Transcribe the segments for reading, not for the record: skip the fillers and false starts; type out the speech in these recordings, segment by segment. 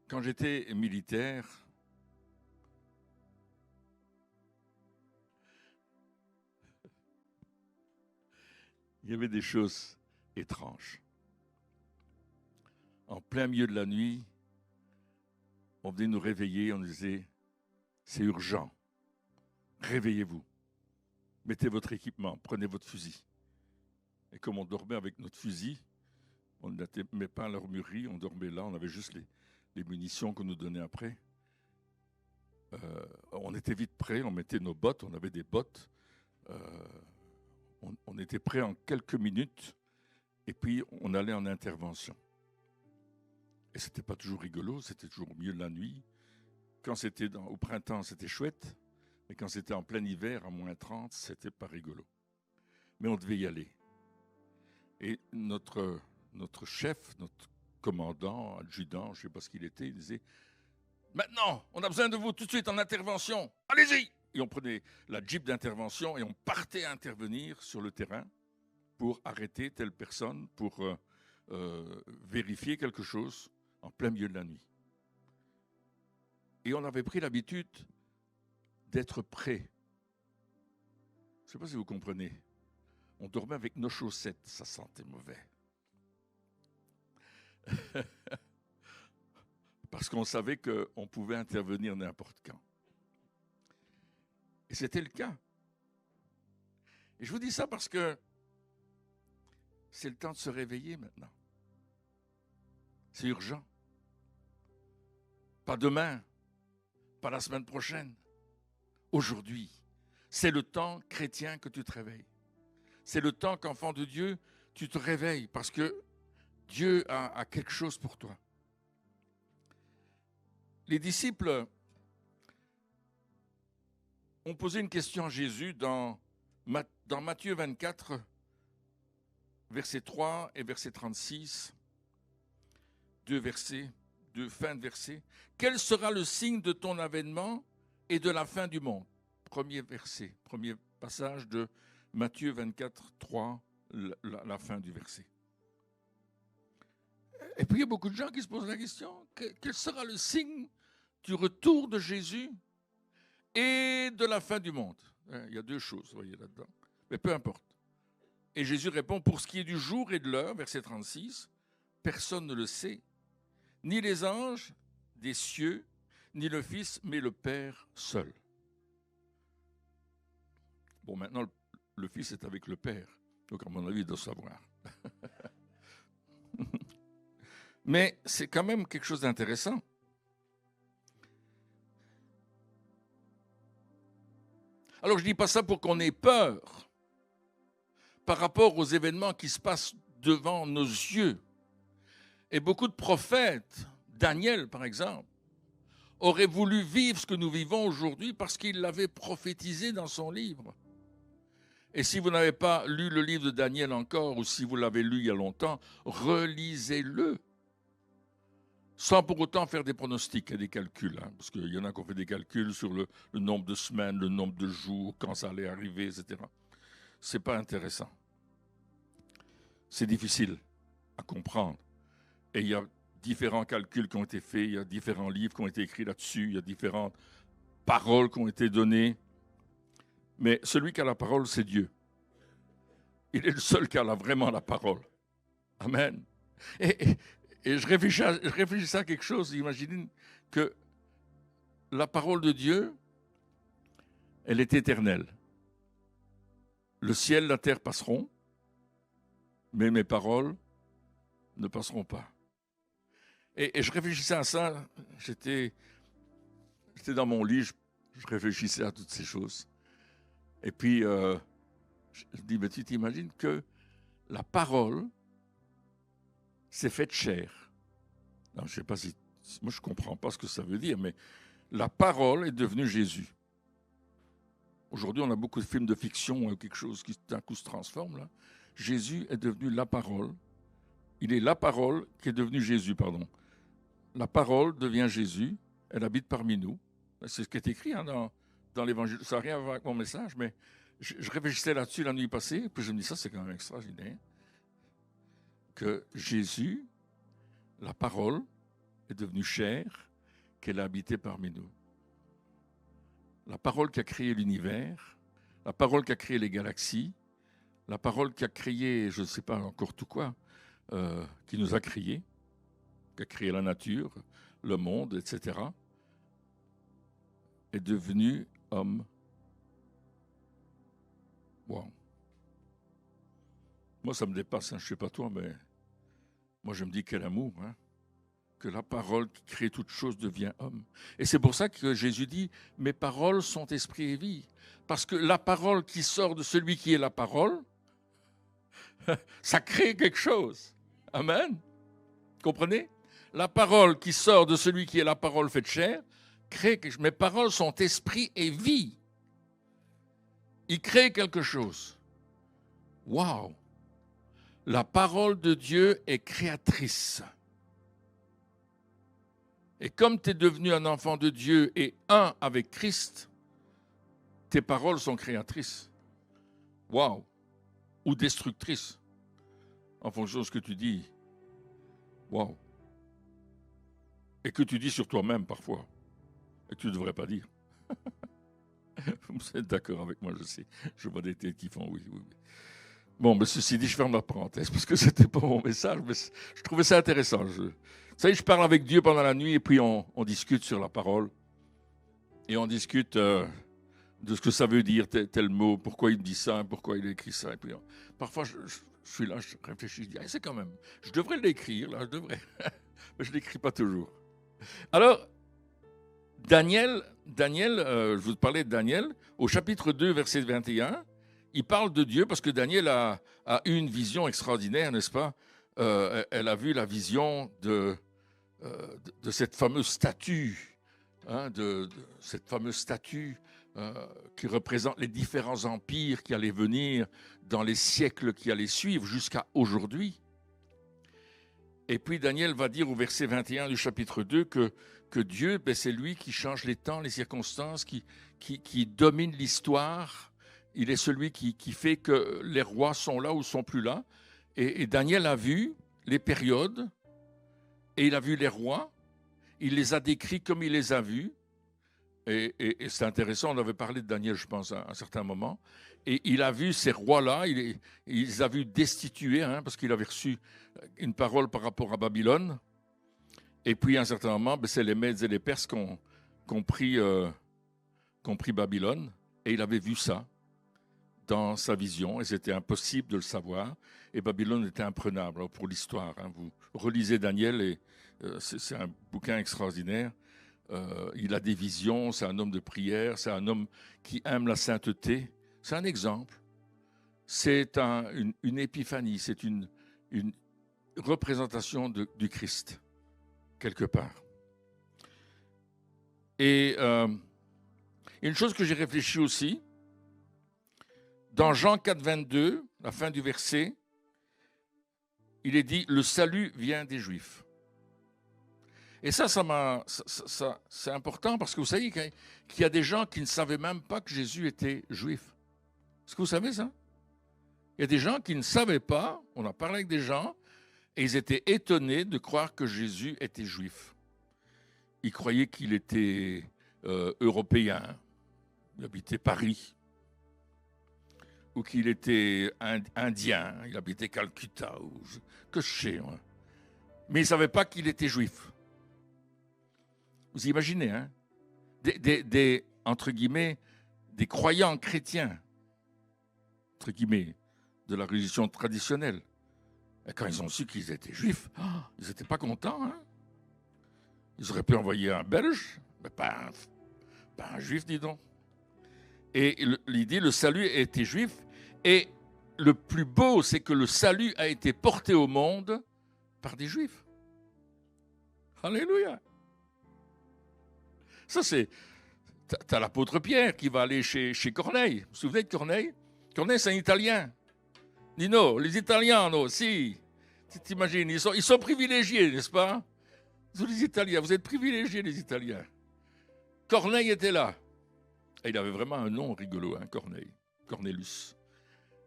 Quand j'étais militaire, il y avait des choses étranges. En plein milieu de la nuit, on venait nous réveiller, on nous disait « c'est urgent, réveillez-vous, mettez votre équipement, prenez votre fusil ». Et comme on dormait avec notre fusil, on ne met pas à l'armurerie, on dormait là, on avait juste les munitions qu'on nous donnait après. On était vite prêts, on mettait nos bottes, on avait des bottes. On était prêts en quelques minutes et puis on allait en intervention. Et c'était pas toujours rigolo, c'était toujours au milieu de la nuit. Quand c'était au printemps, c'était chouette, mais quand c'était en plein hiver, à -30, c'était pas rigolo. Mais on devait y aller. Et notre chef, notre commandant, adjudant, je ne sais pas ce qu'il était, il disait « Maintenant, on a besoin de vous tout de suite en intervention, allez-y !» Et on prenait la jeep d'intervention et on partait intervenir sur le terrain pour arrêter telle personne, pour vérifier quelque chose en plein milieu de la nuit. Et on avait pris l'habitude d'être prêt. Je ne sais pas si vous comprenez. On dormait avec nos chaussettes, ça sentait mauvais. Parce qu'on savait qu'on pouvait intervenir n'importe quand. Et c'était le cas. Et je vous dis ça parce que c'est le temps de se réveiller maintenant. C'est urgent. Pas demain, pas la semaine prochaine. Aujourd'hui, c'est le temps chrétien que tu te réveilles. C'est le temps qu'enfant de Dieu, tu te réveilles parce que Dieu a quelque chose pour toi. Les disciples ont posé une question à Jésus dans Matthieu 24, verset 3 et verset 36, deux fins de versets. Quel sera le signe de ton avènement et de la fin du monde? Premier verset, premier passage de Matthieu 24, 3, la fin du verset. Et puis il y a beaucoup de gens qui se posent la question, quel sera le signe du retour de Jésus et de la fin du monde? Il y a deux choses, vous voyez, là-dedans. Mais peu importe. Et Jésus répond, pour ce qui est du jour et de l'heure, verset 36, personne ne le sait, ni les anges des cieux, ni le Fils, mais le Père seul. Bon, maintenant, le Fils est avec le Père, donc à mon avis, il doit savoir. Mais c'est quand même quelque chose d'intéressant. Alors, je ne dis pas ça pour qu'on ait peur par rapport aux événements qui se passent devant nos yeux. Et beaucoup de prophètes, Daniel par exemple, aurait voulu vivre ce que nous vivons aujourd'hui parce qu'il l'avait prophétisé dans son livre. Et si vous n'avez pas lu le livre de Daniel encore, ou si vous l'avez lu il y a longtemps, relisez-le. Sans pour autant faire des pronostics et des calculs, hein, parce qu'il y en a qui ont fait des calculs sur le nombre de semaines, le nombre de jours, quand ça allait arriver, etc. Ce n'est pas intéressant. C'est difficile à comprendre. Et il y a différents calculs qui ont été faits, il y a différents livres qui ont été écrits là-dessus, il y a différentes paroles qui ont été données. Mais celui qui a la parole, c'est Dieu. Il est le seul qui a vraiment la parole. Amen. Et je réfléchissais à quelque chose, imaginez que la parole de Dieu, elle est éternelle. Le ciel, la terre passeront, mais mes paroles ne passeront pas. Et je réfléchissais à ça, j'étais dans mon lit, je réfléchissais à toutes ces choses. Et puis, je dis, mais tu t'imagines que la parole s'est faite chair. Alors, je ne sais pas si, moi je ne comprends pas ce que ça veut dire, mais la parole est devenue Jésus. Aujourd'hui, on a beaucoup de films de fiction, quelque chose qui d'un coup se transforme. Là. Jésus est devenu la parole. Il est la parole qui est devenue Jésus, pardon. La parole devient Jésus, elle habite parmi nous. C'est ce qui est écrit hein, dans l'Évangile. Ça n'a rien à voir avec mon message, mais je réfléchissais là-dessus la nuit passée, et puis je me dis, ça c'est quand même extraordinaire, que Jésus, la parole, est devenue chair, qu'elle a habité parmi nous. La parole qui a créé l'univers, la parole qui a créé les galaxies, la parole qui a créé, je ne sais pas encore tout quoi, qui nous a créés, qui a créé la nature, le monde, etc., est devenu homme. Wow. Moi, ça me dépasse, hein. Je ne sais pas toi, mais moi, je me dis quel amour, hein, que la parole qui crée toute chose devient homme. Et c'est pour ça que Jésus dit, mes paroles sont esprit et vie. Parce que la parole qui sort de celui qui est la parole, ça crée quelque chose. Amen. Comprenez? La parole qui sort de celui qui est la parole faite chair, crée quelque chose. Mes paroles sont esprit et vie. Il crée quelque chose. Waouh! La parole de Dieu est créatrice. Et comme tu es devenu un enfant de Dieu et un avec Christ, tes paroles sont créatrices. Waouh! Ou destructrices, en fonction de ce que tu dis. Waouh! Et que tu dis sur toi-même parfois, et que tu ne devrais pas dire. Vous êtes d'accord avec moi, je sais. Je vois des têtes qui font oui, oui, oui. Bon, mais ceci dit, je ferme la parenthèse, parce que ce n'était pas mon message, mais je trouvais ça intéressant. Vous savez, je parle avec Dieu pendant la nuit, et puis on discute sur la parole, et on discute de ce que ça veut dire, tel mot, pourquoi il dit ça, pourquoi il écrit ça. Et puis parfois, je suis là, je réfléchis, je dis, c'est quand même, je devrais l'écrire, là, je devrais. Mais je ne l'écris pas toujours. Alors, Daniel, je vous parlais de Daniel, au chapitre 2, verset 21, il parle de Dieu parce que Daniel a eu une vision extraordinaire, n'est-ce pas? Elle a vu la vision de cette fameuse statue, hein, de cette fameuse statue qui représente les différents empires qui allaient venir dans les siècles qui allaient suivre jusqu'à aujourd'hui. Et puis Daniel va dire au verset 21 du chapitre 2 que Dieu, c'est lui qui change les temps, les circonstances, qui domine l'histoire. Il est celui qui fait que les rois sont là ou sont plus là. Et Daniel a vu les périodes, et il a vu les rois, il les a décrits comme il les a vus. Et c'est intéressant, on avait parlé de Daniel, je pense, à un certain moment. Et il a vu ces rois-là, il les a vus destitués, hein, parce qu'il avait reçu une parole par rapport à Babylone. Et puis, à un certain moment, c'est les Mèdes et les Perses qui ont pris Babylone. Et il avait vu ça dans sa vision, et c'était impossible de le savoir. Et Babylone était imprenable. Alors, pour l'histoire, hein, vous relisez Daniel, et c'est un bouquin extraordinaire. Il a des visions, c'est un homme de prière, c'est un homme qui aime la sainteté. C'est un exemple. C'est une épiphanie, c'est une représentation du Christ, quelque part. Et une chose que j'ai réfléchi aussi, dans Jean 4, 22, la fin du verset, il est dit « Le salut vient des Juifs ». Et ça c'est important parce que vous savez qu'il y a des gens qui ne savaient même pas que Jésus était juif. Est-ce que vous savez ça? Il y a des gens qui ne savaient pas, on a parlé avec des gens, et ils étaient étonnés de croire que Jésus était juif. Ils croyaient qu'il était européen, il habitait Paris, ou qu'il était indien, il habitait Calcutta, ou que je sais. Hein. Mais ils ne savaient pas qu'il était juif. Vous imaginez, hein? Entre guillemets, des croyants chrétiens, entre guillemets, de la religion traditionnelle. Et quand ils ont su qu'ils étaient juifs, ils n'étaient pas contents. Hein? Ils auraient pu envoyer un Belge, mais pas un juif, dis donc. Et l'idée, le salut a été juif. Et le plus beau, c'est que le salut a été porté au monde par des juifs. Alléluia. Ça, c'est... T'as l'apôtre Pierre qui va aller chez Corneille. Vous vous souvenez de Corneille? Corneille, c'est un Italien. Nino, les Italiens, si. Tu t'imagines, ils sont privilégiés, n'est-ce pas? Les Italiens, vous êtes privilégiés, les Italiens. Corneille était là. Et il avait vraiment un nom rigolo, hein, Corneille. Cornelius.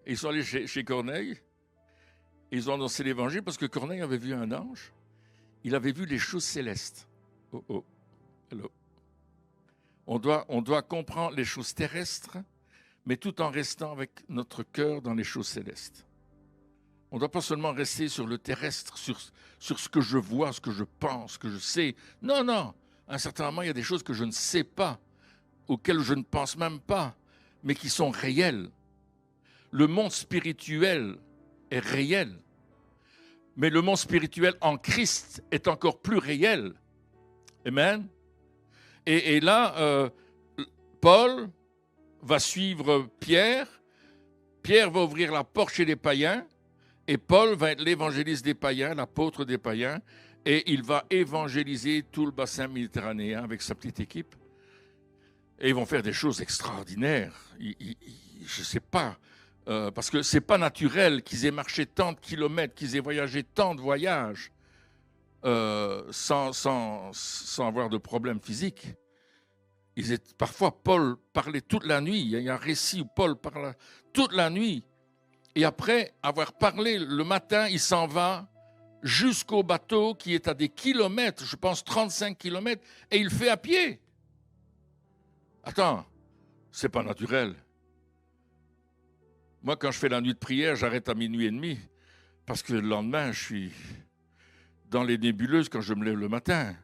Et ils sont allés chez Corneille. Et ils ont annoncé l'évangile parce que Corneille avait vu un ange. il avait vu les choses célestes. Oh, oh, hello. On doit comprendre les choses terrestres, mais tout en restant avec notre cœur dans les choses célestes. On ne doit pas seulement rester sur le terrestre, sur ce que je vois, ce que je pense, ce que je sais. Non, non. À un certain moment, il y a des choses que je ne sais pas, auxquelles je ne pense même pas, mais qui sont réelles. Le monde spirituel est réel, mais le monde spirituel en Christ est encore plus réel. Amen. Et là, Paul va suivre Pierre. Pierre va ouvrir la porte chez les païens. Et Paul va être l'évangéliste des païens, l'apôtre des païens. Et il va évangéliser tout le bassin méditerranéen avec sa petite équipe. Et ils vont faire des choses extraordinaires. Je ne sais pas. Parce que ce n'est pas naturel qu'ils aient marché tant de kilomètres, qu'ils aient voyagé tant de voyages sans avoir de problème physique. Parfois, Paul parlait toute la nuit. Il y a un récit où Paul parle toute la nuit. Et après avoir parlé le matin, il s'en va jusqu'au bateau qui est à des kilomètres, je pense 35 kilomètres, et il le fait à pied. Attends, c'est pas naturel. Moi, quand je fais la nuit de prière, j'arrête à minuit et demi, parce que le lendemain, je suis dans les nébuleuses quand je me lève le matin.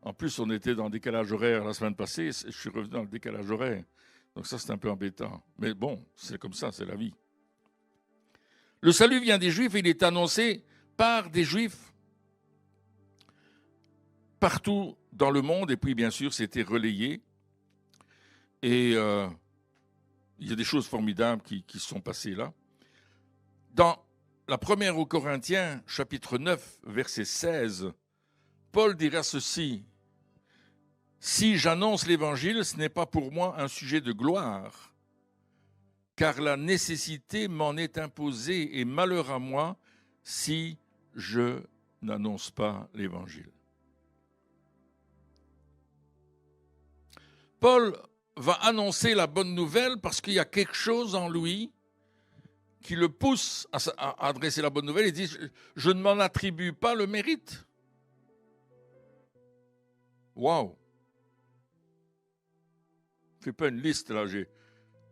En plus, on était dans le décalage horaire la semaine passée, je suis revenu dans le décalage horaire. Donc ça, c'est un peu embêtant. Mais bon, c'est comme ça, c'est la vie. Le salut vient des Juifs, il est annoncé par des Juifs partout dans le monde, et puis bien sûr, c'était relayé. Et il y a des choses formidables qui se sont passées là. Dans la première aux Corinthiens, chapitre 9, verset 16, Paul dira ceci: « Si j'annonce l'Évangile, ce n'est pas pour moi un sujet de gloire, car la nécessité m'en est imposée, et malheur à moi si je n'annonce pas l'Évangile. » Paul va annoncer la bonne nouvelle parce qu'il y a quelque chose en lui qui le pousse à adresser la bonne nouvelle. Il dit « Je ne m'en attribue pas le mérite. » Waouh! Fais pas une liste, là, j'ai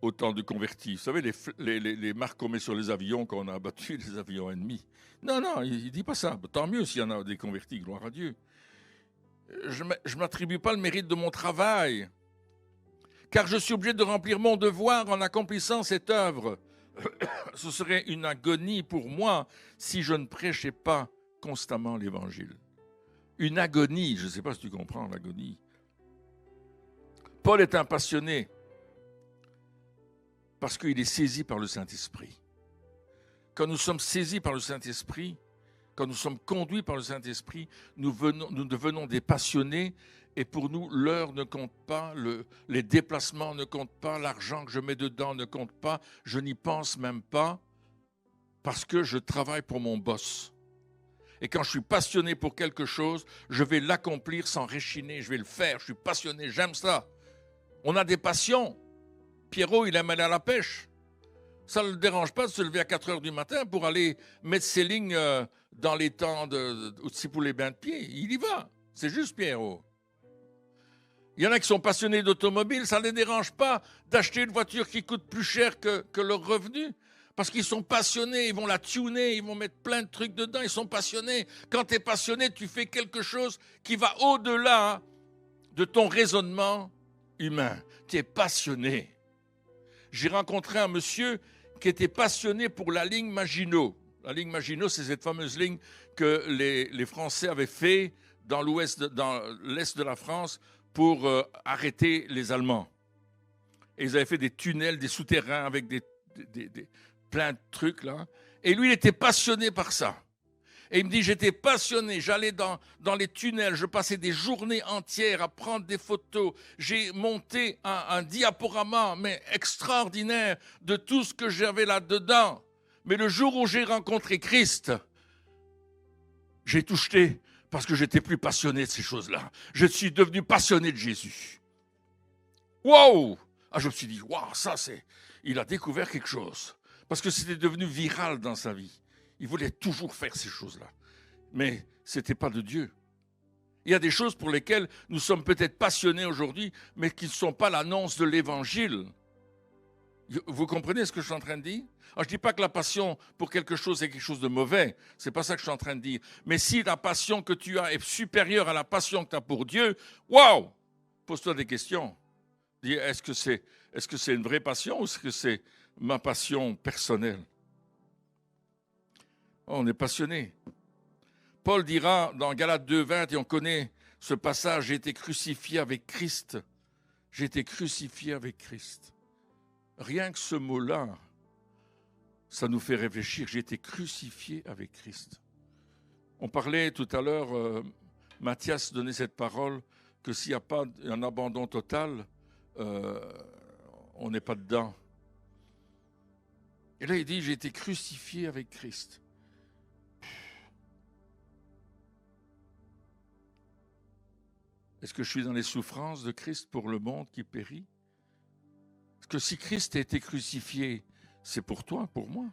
autant de convertis. Vous savez, les marques qu'on met sur les avions quand on a abattu les avions ennemis. Non, non, il ne dit pas ça. Tant mieux s'il y en a des convertis, gloire à Dieu. Je ne m'attribue pas le mérite de mon travail, car je suis obligé de remplir mon devoir en accomplissant cette œuvre. Ce serait une agonie pour moi si je ne prêchais pas constamment l'Évangile. Une agonie, je ne sais pas si tu comprends l'agonie. Paul est un passionné parce qu'il est saisi par le Saint-Esprit. Quand nous sommes saisis par le Saint-Esprit, quand nous sommes conduits par le Saint-Esprit, nous devenons des passionnés, et pour nous, l'heure ne compte pas, les déplacements ne comptent pas, l'argent que je mets dedans ne compte pas, je n'y pense même pas, parce que je travaille pour mon boss. Et quand je suis passionné pour quelque chose, je vais l'accomplir sans réchiner, je vais le faire, je suis passionné, j'aime ça. On a des passions. Pierrot, il aime aller à la pêche. Ça ne le dérange pas de se lever à 4 heures du matin pour aller mettre ses lignes dans les temps aussi pour les bains de pied. Il y va. C'est juste Pierrot. Il y en a qui sont passionnés d'automobile, ça ne les dérange pas d'acheter une voiture qui coûte plus cher que leur revenu. Parce qu'ils sont passionnés, ils vont la tuner, ils vont mettre plein de trucs dedans, ils sont passionnés. Quand tu es passionné, tu fais quelque chose qui va au-delà de ton raisonnement humain. Tu es passionné. J'ai rencontré un monsieur qui était passionné pour la ligne Maginot. La ligne Maginot, c'est cette fameuse ligne que les Français avaient fait dans l'est de la France pour arrêter les Allemands. Et ils avaient fait des tunnels, des souterrains avec plein de trucs là. Et lui, il était passionné par ça. Et il me dit, j'étais passionné, j'allais dans les tunnels, je passais des journées entières à prendre des photos. J'ai monté un diaporama, mais extraordinaire, de tout ce que j'avais là-dedans. Mais le jour où j'ai rencontré Christ, j'ai tout jeté parce que j'étais plus passionné de ces choses-là. Je suis devenu passionné de Jésus. Wow! Ah, je me suis dit, waouh, ça c'est... Il a découvert quelque chose. Parce que c'était devenu viral dans sa vie. Il voulait toujours faire ces choses-là. mais ce n'était pas de Dieu. Il y a des choses pour lesquelles nous sommes peut-être passionnés aujourd'hui, mais qui ne sont pas l'annonce de l'Évangile. Vous comprenez ce que je suis en train de dire? Alors, je ne dis pas que la passion pour quelque chose est quelque chose de mauvais. Ce n'est pas ça que je suis en train de dire. Mais si la passion que tu as est supérieure à la passion que tu as pour Dieu, waouh! Pose-toi des questions. Dis, est-ce que c'est une vraie passion ou est-ce que c'est ma passion personnelle? Oh, on est passionné. Paul dira dans Galates 2,20, et on connaît ce passage, j'ai été crucifié avec Christ. J'ai été crucifié avec Christ. Rien que ce mot-là, ça nous fait réfléchir. J'ai été crucifié avec Christ. On parlait tout à l'heure, Mathias donnait cette parole, que s'il n'y a pas un abandon total, on n'est pas dedans. Et là, il dit, j'ai été crucifié avec Christ. Est-ce que je suis dans les souffrances de Christ pour le monde qui périt? Est-ce que si Christ a été crucifié, c'est pour toi, pour moi?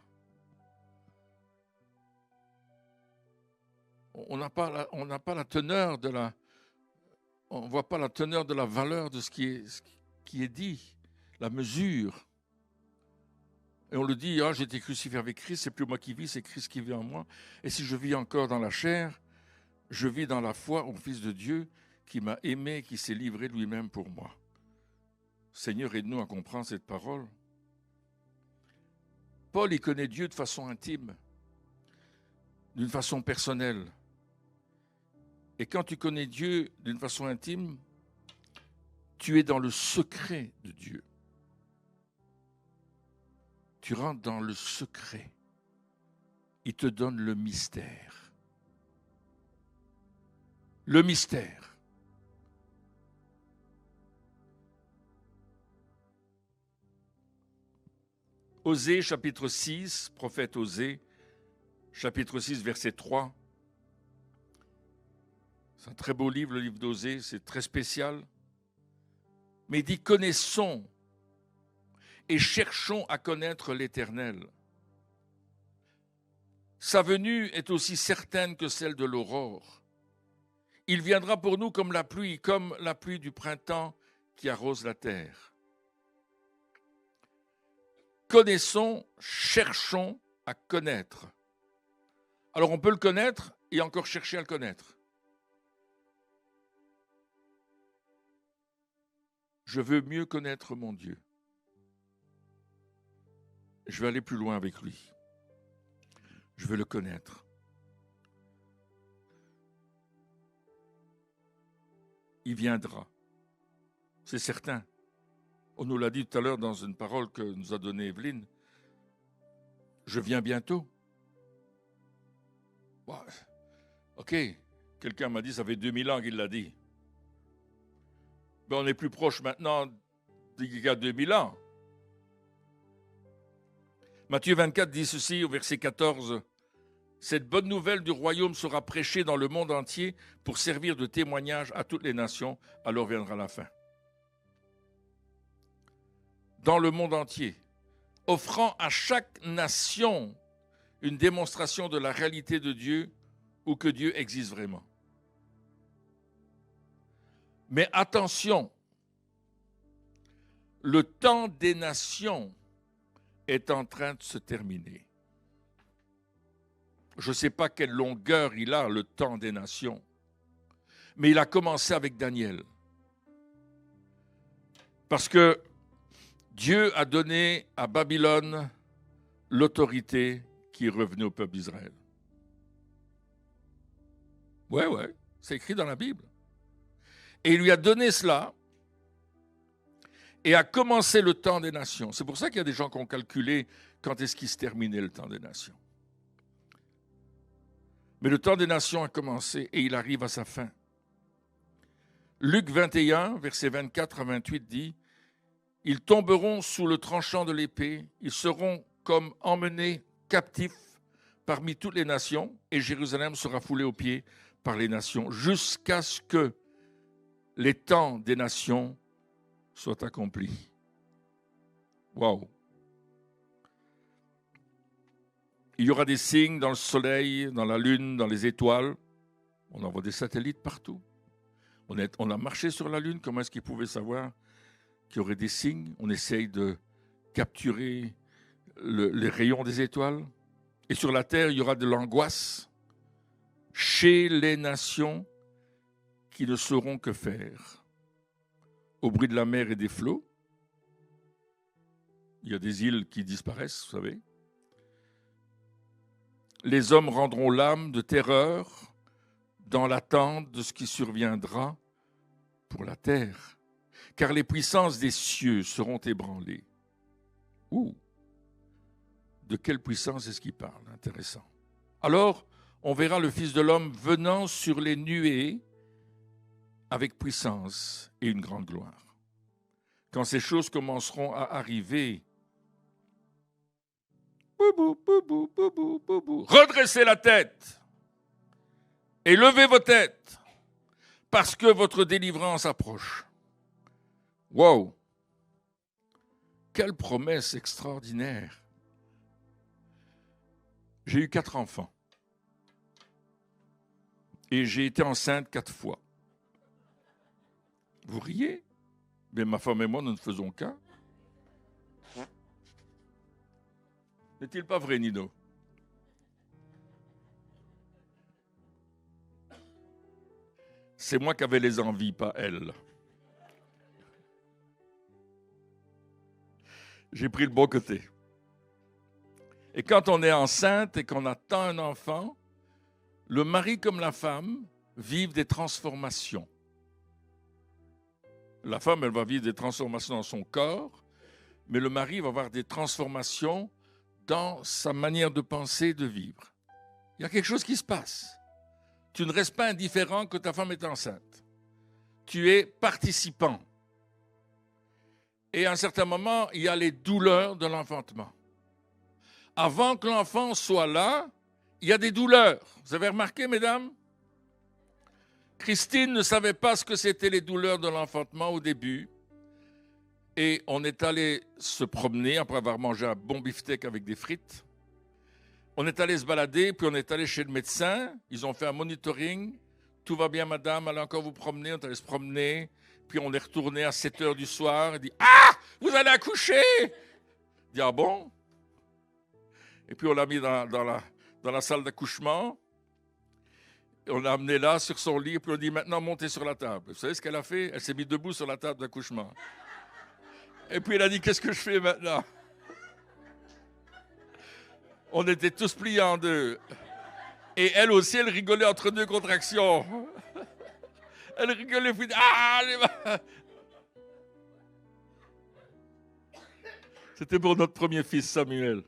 On n'a pas la teneur de la... On ne voit pas la teneur de la valeur de ce qui est dit, la mesure. Et on le dit, j'ai été crucifié avec Christ, c'est plus moi qui vis, c'est Christ qui vit en moi. Et si je vis encore dans la chair, je vis dans la foi au Fils de Dieu qui m'a aimé, qui s'est livré lui-même pour moi. Seigneur, aide-nous à comprendre cette parole. Paul, il connaît Dieu de façon intime, d'une façon personnelle. Et quand tu connais Dieu d'une façon intime, tu es dans le secret de Dieu. Tu rentres dans le secret. Il te donne le mystère. Le mystère. Osée, chapitre 6, prophète Osée, chapitre 6, verset 3. C'est un très beau livre, le livre d'Osée, c'est très spécial. Mais il dit, connaissons et cherchons à connaître l'Éternel. Sa venue est aussi certaine que celle de l'aurore. Il viendra pour nous comme la pluie du printemps qui arrose la terre. Connaissons, cherchons à connaître. Alors on peut le connaître et encore chercher à le connaître. Je veux mieux connaître mon Dieu. Je veux aller plus loin avec lui. Je veux le connaître. Il viendra. C'est certain. On nous l'a dit tout à l'heure dans une parole que nous a donnée Evelyne. Je viens bientôt. Bon, ok, quelqu'un m'a dit, ça fait 2000 ans qu'il l'a dit. Mais on est plus proche maintenant d'il y a 2000 ans. Matthieu 24 dit ceci au verset 14. Cette bonne nouvelle du royaume sera prêchée dans le monde entier pour servir de témoignage à toutes les nations, alors viendra la fin. Dans le monde entier, offrant à chaque nation une démonstration de la réalité de Dieu ou que Dieu existe vraiment. Mais attention, le temps des nations est en train de se terminer. Je ne sais pas quelle longueur il a, le temps des nations, mais il a commencé avec Daniel. Parce que Dieu a donné à Babylone l'autorité qui est revenue au peuple d'Israël. Ouais, c'est écrit dans la Bible. Et il lui a donné cela et a commencé le temps des nations. C'est pour ça qu'il y a des gens qui ont calculé quand est-ce qu'il se terminait le temps des nations. Mais le temps des nations a commencé et il arrive à sa fin. Luc 21, versets 24 à 28 dit « Ils tomberont sous le tranchant de l'épée, ils seront comme emmenés captifs parmi toutes les nations, et Jérusalem sera foulée aux pieds par les nations, jusqu'à ce que les temps des nations soient accomplis. » Waouh! Il y aura des signes dans le soleil, dans la lune, dans les étoiles. On envoie des satellites partout. On a marché sur la lune. Comment est-ce qu'ils pouvaient savoir qu'il y aurait des signes? On essaye de capturer les rayons des étoiles. Et sur la terre, il y aura de l'angoisse chez les nations qui ne sauront que faire. Au bruit de la mer et des flots, il y a des îles qui disparaissent, vous savez. Les hommes rendront l'âme de terreur dans l'attente de ce qui surviendra pour la terre, car les puissances des cieux seront ébranlées. Ouh! De quelle puissance est-ce qu'il parle? Intéressant. Alors, on verra le Fils de l'homme venant sur les nuées avec puissance et une grande gloire. Quand ces choses commenceront à arriver, boubou, boubou, boubou, boubou, redressez la tête et levez vos têtes parce que votre délivrance approche. Wow! Quelle promesse extraordinaire! J'ai eu 4 enfants et j'ai été enceinte 4 fois. Vous riez? Mais ma femme et moi, nous ne faisons qu'un. N'est-il pas vrai, Nino? C'est moi qui avais les envies, pas elle. J'ai pris le bon côté. Et quand on est enceinte et qu'on attend un enfant, le mari comme la femme vivent des transformations. La femme, elle va vivre des transformations dans son corps, mais le mari va avoir des transformations dans sa manière de penser et de vivre. Il y a quelque chose qui se passe. Tu ne restes pas indifférent que ta femme est enceinte. Tu es participant. Et à un certain moment, il y a les douleurs de l'enfantement. Avant que l'enfant soit là, il y a des douleurs. Vous avez remarqué, mesdames? Christine ne savait pas ce que c'était les douleurs de l'enfantement au début. Et on est allé se promener après avoir mangé un bon beefsteak avec des frites. On est allé se balader, puis on est allé chez le médecin. Ils ont fait un monitoring. Tout va bien, madame, allez encore vous promener. On est allé se promener. Puis on est retourné à 7 h du soir. Il dit « Ah, vous allez accoucher !» Il dit « Ah bon ?» Et puis on l'a mis dans la salle d'accouchement. On l'a amené là, sur son lit. Et puis on dit « Maintenant, montez sur la table. » Vous savez ce qu'elle a fait? Elle s'est mise debout sur la table d'accouchement. Et puis elle a dit « Qu'est-ce que je fais maintenant ?» On était tous pliés en deux. Et elle aussi, elle rigolait entre 2 contractions. Elle rigolait, puis ah! C'était pour notre premier fils, Samuel.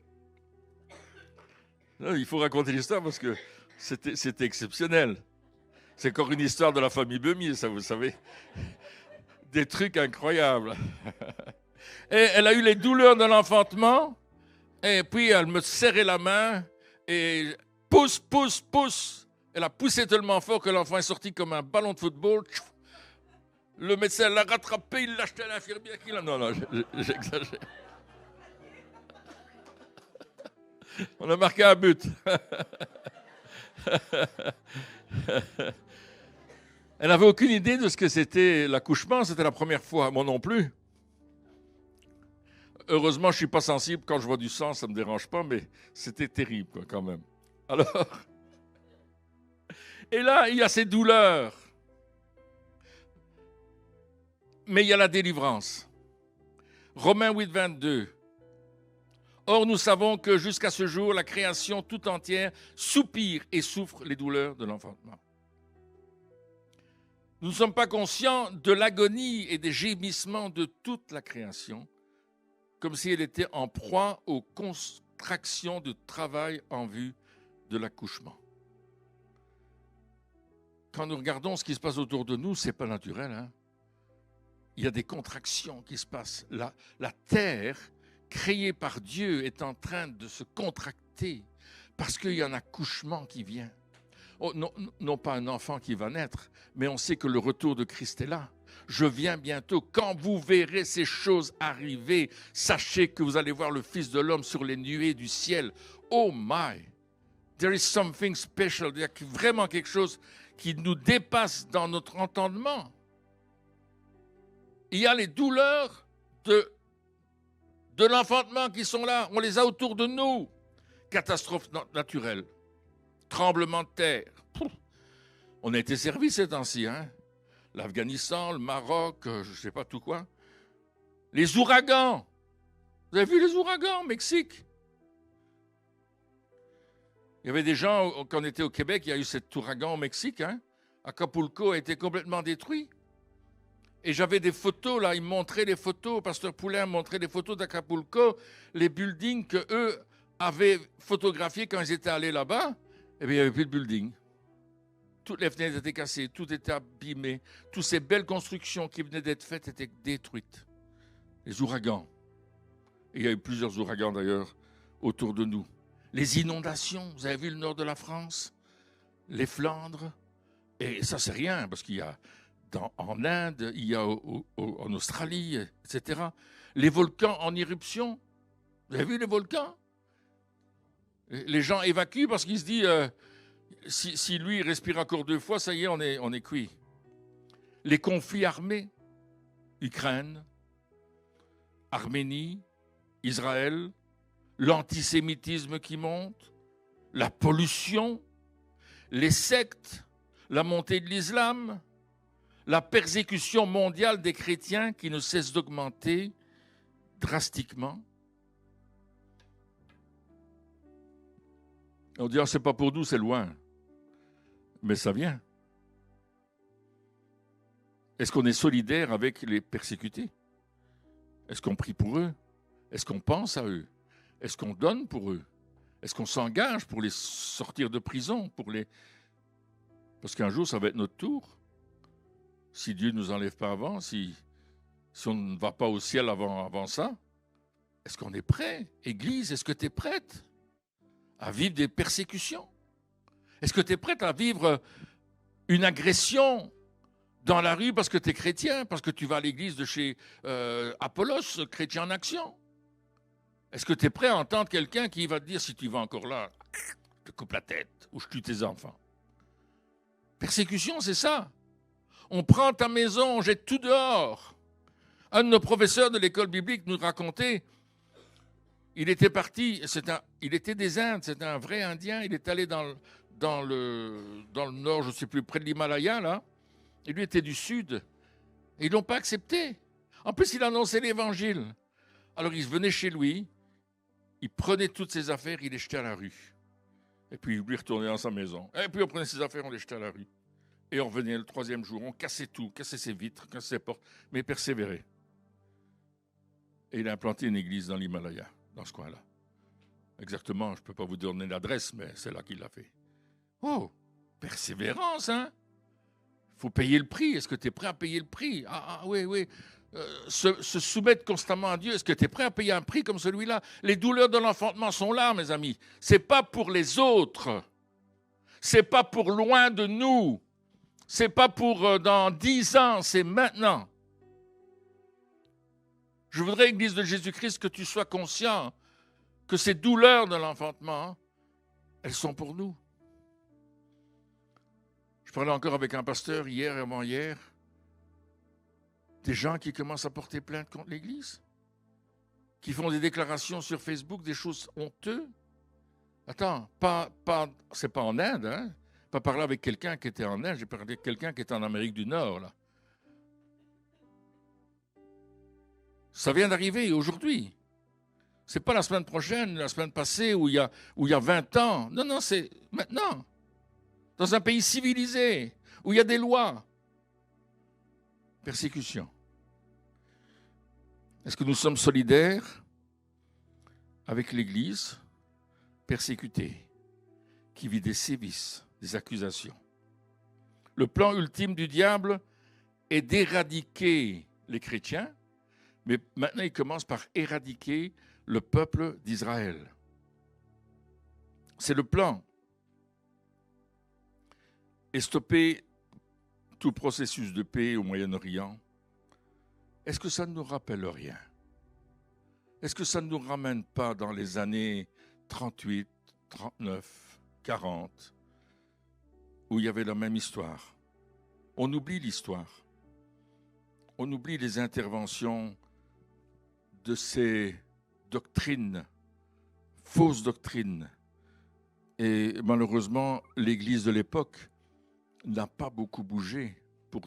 Là, il faut raconter l'histoire parce que c'était exceptionnel. C'est encore une histoire de la famille Beumier, ça, vous savez. Des trucs incroyables. Et elle a eu les douleurs de l'enfantement. Et puis, elle me serrait la main et pousse, pousse, pousse. Elle a poussé tellement fort que l'enfant est sorti comme un ballon de football. Le médecin l'a rattrapé, il l'a acheté à l'infirmière. Non, j'exagère. On a marqué un but. Elle n'avait aucune idée de ce que c'était l'accouchement. C'était la première fois. Moi non plus. Heureusement, je ne suis pas sensible. Quand je vois du sang, ça ne me dérange pas, mais c'était terrible, quoi, quand même. Alors, et là, il y a ces douleurs. Mais il y a la délivrance. Romains 8, 22. Or, nous savons que jusqu'à ce jour, la création tout entière soupire et souffre les douleurs de l'enfantement. Nous ne sommes pas conscients de l'agonie et des gémissements de toute la création, comme si elle était en proie aux contractions de travail en vue de l'accouchement. Quand nous regardons ce qui se passe autour de nous, ce n'est pas naturel. Hein? Il y a des contractions qui se passent. La terre, créée par Dieu, est en train de se contracter parce qu'il y a un accouchement qui vient. Oh, non pas un enfant qui va naître, mais on sait que le retour de Christ est là. je viens bientôt. Quand vous verrez ces choses arriver, sachez que vous allez voir le Fils de l'homme sur les nuées du ciel. Oh my! There is something special. Il y a vraiment quelque chose qui nous dépasse dans notre entendement. Il y a les douleurs de l'enfantement qui sont là. On les a autour de nous. Catastrophes naturelles, tremblements de terre. Pouf. On a été servis ces temps-ci, hein? L'Afghanistan, le Maroc, je ne sais pas tout quoi. Les ouragans. Vous avez vu les ouragans au Mexique? Il y avait des gens, quand on était au Québec, il y a eu cet ouragan au Mexique. Hein? Acapulco a été complètement détruit. Et j'avais des photos, là, ils me montraient les photos, Pasteur Poulain montrait des photos d'Acapulco, les buildings qu'eux avaient photographiés quand ils étaient allés là-bas. Eh bien, il n'y avait plus de buildings. Toutes les fenêtres étaient cassées, tout était abîmé. Toutes ces belles constructions qui venaient d'être faites étaient détruites. Les ouragans. Et il y a eu plusieurs ouragans, d'ailleurs, autour de nous. Les inondations, vous avez vu le nord de la France, les Flandres, et ça c'est rien, parce qu'il y a en Inde, il y a en Australie, etc. Les volcans en éruption, vous avez vu les volcans? Les gens évacuent parce qu'ils se disent, si lui respire encore 2 fois, ça y est, on est cuit. Les conflits armés, Ukraine, Arménie, Israël, l'antisémitisme qui monte, la pollution, les sectes, la montée de l'islam, la persécution mondiale des chrétiens qui ne cesse d'augmenter drastiquement. On dit, c'est pas pour nous, c'est loin. Mais ça vient. Est-ce qu'on est solidaire avec les persécutés? Est-ce qu'on prie pour eux? Est-ce qu'on pense à eux? Est-ce qu'on donne pour eux? Est-ce qu'on s'engage pour les sortir de prison? Parce qu'un jour, ça va être notre tour. Si Dieu ne nous enlève pas avant, si on ne va pas au ciel avant ça, est-ce qu'on est prêt? Église, est-ce que tu es prête à vivre des persécutions? Est-ce que tu es prête à vivre une agression dans la rue parce que tu es chrétien, parce que tu vas à l'église de chez Apollos, chrétien en action? Est-ce que tu es prêt à entendre quelqu'un qui va te dire, si tu vas encore là, je te coupe la tête ou je tue tes enfants? Persécution, c'est ça. On prend ta maison, on jette tout dehors. Un de nos professeurs de l'école biblique nous racontait, il était parti, il était des Indes, c'était un vrai Indien, il est allé dans le nord, je ne sais plus, près de l'Himalaya, là, et lui était du sud, et ils ne l'ont pas accepté. En plus, il annonçait l'évangile. Alors, il venait chez lui, il prenait toutes ses affaires, il les jetait à la rue. Et puis, il lui retournait dans sa maison. Et puis, on prenait ses affaires, on les jetait à la rue. Et on revenait le 3e jour, on cassait tout, cassait ses vitres, cassait ses portes, mais il persévérait. Et il a implanté une église dans l'Himalaya, dans ce coin-là. Exactement, je ne peux pas vous donner l'adresse, mais c'est là qu'il l'a fait. Oh, persévérance, hein? Il faut payer le prix. Est-ce que tu es prêt à payer le prix? Oui. Se soumettre constamment à Dieu. Est-ce que tu es prêt à payer un prix comme celui-là? Les douleurs de l'enfantement sont là, mes amis. Ce n'est pas pour les autres. Ce n'est pas pour loin de nous. Ce n'est pas pour dans 10 ans, c'est maintenant. Je voudrais, Église de Jésus-Christ, que tu sois conscient que ces douleurs de l'enfantement, elles sont pour nous. Je parlais encore avec un pasteur hier et avant-hier, des gens qui commencent à porter plainte contre l'Église, qui font des déclarations sur Facebook, des choses honteuses. Attends, c'est pas en Inde, hein? Pas parler avec quelqu'un qui était en Inde, j'ai parlé avec quelqu'un qui était en Amérique du Nord, là. Ça vient d'arriver aujourd'hui. C'est pas la semaine prochaine, la semaine passée, où il y a 20 ans. Non, c'est maintenant. Dans un pays civilisé, où il y a des lois. Persécution. Est-ce que nous sommes solidaires avec l'Église persécutée, qui vit des sévices, des accusations? Le plan ultime du diable est d'éradiquer les chrétiens, mais maintenant il commence par éradiquer le peuple d'Israël. C'est le plan. Et stopper tout processus de paix au Moyen-Orient, est-ce que ça ne nous rappelle rien? Est-ce que ça ne nous ramène pas dans les années 38, 39, 40, où il y avait la même histoire? On oublie l'histoire. On oublie les interventions de ces doctrines, fausses doctrines. Et malheureusement, l'Église de l'époque n'a pas beaucoup bougé pour